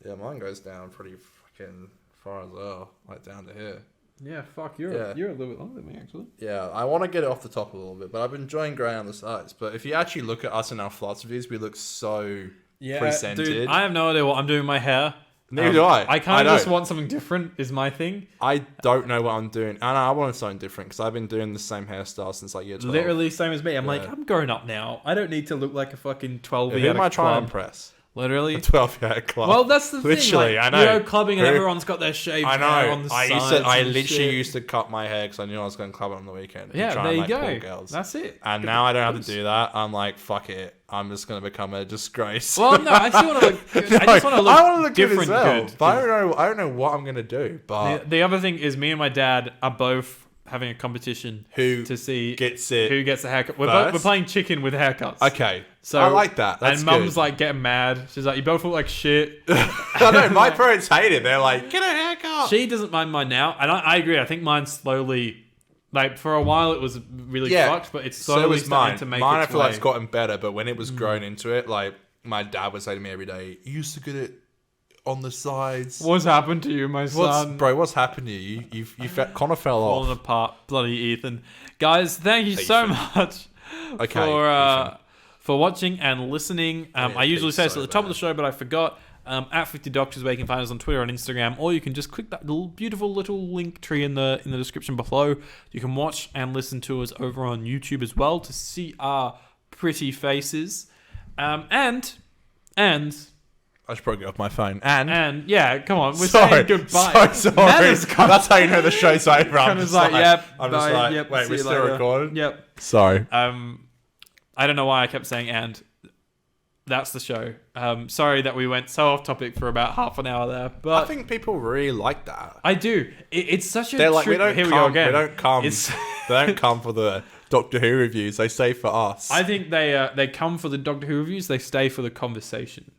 Yeah, mine goes down pretty fucking far as well, like down to here. Yeah, fuck, you're a little bit longer than me, actually. Yeah, I want to get it off the top a little bit, but I've been enjoying growing on the sides. But if you actually look at us in our Flux reviews, we look so presented. Dude, I have no idea what I'm doing with my hair. Neither do I. I kind of just want something different, is my thing. I don't know what I'm doing. And I want something different, because I've been doing the same hairstyle since like year 12. Literally same as me. I'm like, I'm grown up now. I don't need to look like a fucking 12-year Who am I trying to impress? Literally. A 12-year club. Well, that's the thing. Literally, like, I know. You go clubbing and everyone's got their shaved hair on the sides. I literally used to cut my hair because I knew I was going to club it on the weekend. Yeah, there you go. Pull girls. That's it. And now I don't have to do that. I'm like, fuck it. I'm just going to become a disgrace. Well, no, I still want to look good. I just want to look, I want to look different good as well. good. But I don't know what I'm going to do. But the other thing is me and my dad are both having a competition to see who gets a haircut. We're playing chicken with haircuts. Okay. So I like that. That's and Mum's like getting mad. She's like, you both look like shit. I know, my parents hate it. They're like, get a haircut. She doesn't mind mine now. And I agree. I think mine's slowly... Like, for a while, it was really fucked, but it's slowly starting to make its way. Mine, I feel like it's gotten better, but when it was grown into it, like, my dad would say to me every day, you used to get it on the sides. What's happened to you, my son? What's happened to you? You Connor fell off. Falling apart. Bloody Ethan. Guys, thank you so much for watching and listening. I usually say this at the top of the show, but I forgot. At 50 Doctors, where you can find us on Twitter and Instagram, or you can just click that beautiful little link tree in the description below. You can watch and listen to us over on YouTube as well to see our pretty faces. And I should probably get off my phone. And yeah, come on, we're saying goodbye. So sorry. That's how you know the show's over. I'm just like, yep. I'm just like, yep, wait, we're still recording? Yep. Sorry. I don't know why I kept saying and. That's the show. Sorry that we went so off topic for about half an hour there, but I think people really like that. I do. It's such a. They're like, we don't come for the Doctor Who reviews. They stay for us. I think they come for the Doctor Who reviews. They stay for the conversations.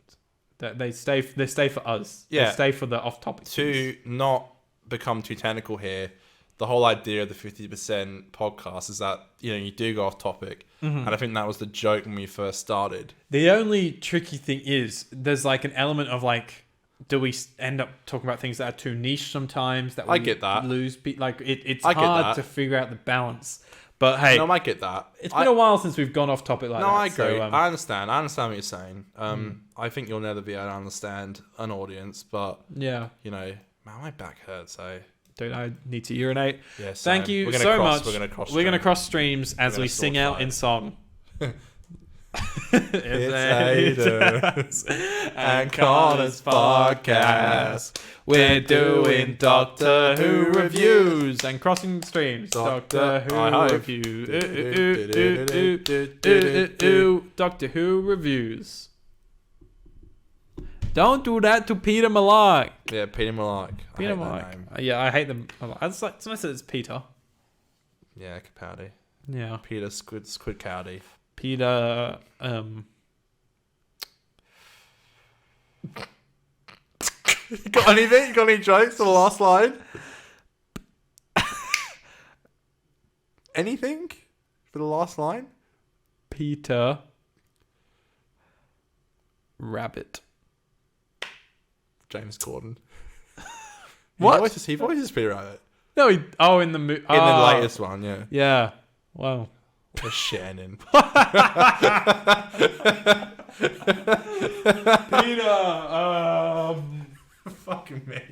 They stay for us. Yeah. They stay for the off topic. To not become too technical here, the whole idea of the 50% podcast is that, you do go off topic. Mm-hmm. And I think that was the joke when we first started. The only tricky thing is there's like an element of like, do we end up talking about things that are too niche sometimes? That we I get that. Lose. Like it's hard to figure out the balance. But hey, no, I get that. It's been a while since we've gone off topic like that. No, I agree. So, I understand. I understand what you're saying. I think you'll never be able to understand an audience, but yeah, man, my back hurts. So. Dude, I need to urinate. Yeah, thank you so much. We're going to cross streams as we sing out in song. It's Aidans and Connor's podcast. We're doing Doctor Who reviews and crossing streams. Doctor Who reviews. Doctor Who reviews. Don't do that to Peter Malark. Yeah, Peter Malark. Peter Malark. Yeah, I hate them. Sometimes it's Peter. Yeah, Capaldi. Yeah. Peter Squid Cowdy. Peter. Got anything? You got any jokes for the last line? Anything for the last line? Peter Rabbit. James Corden. What? He voices Peter Rabbit. No, in the movie. In the latest one, yeah. Yeah. Wow. A Shannon. Peter. Fucking me.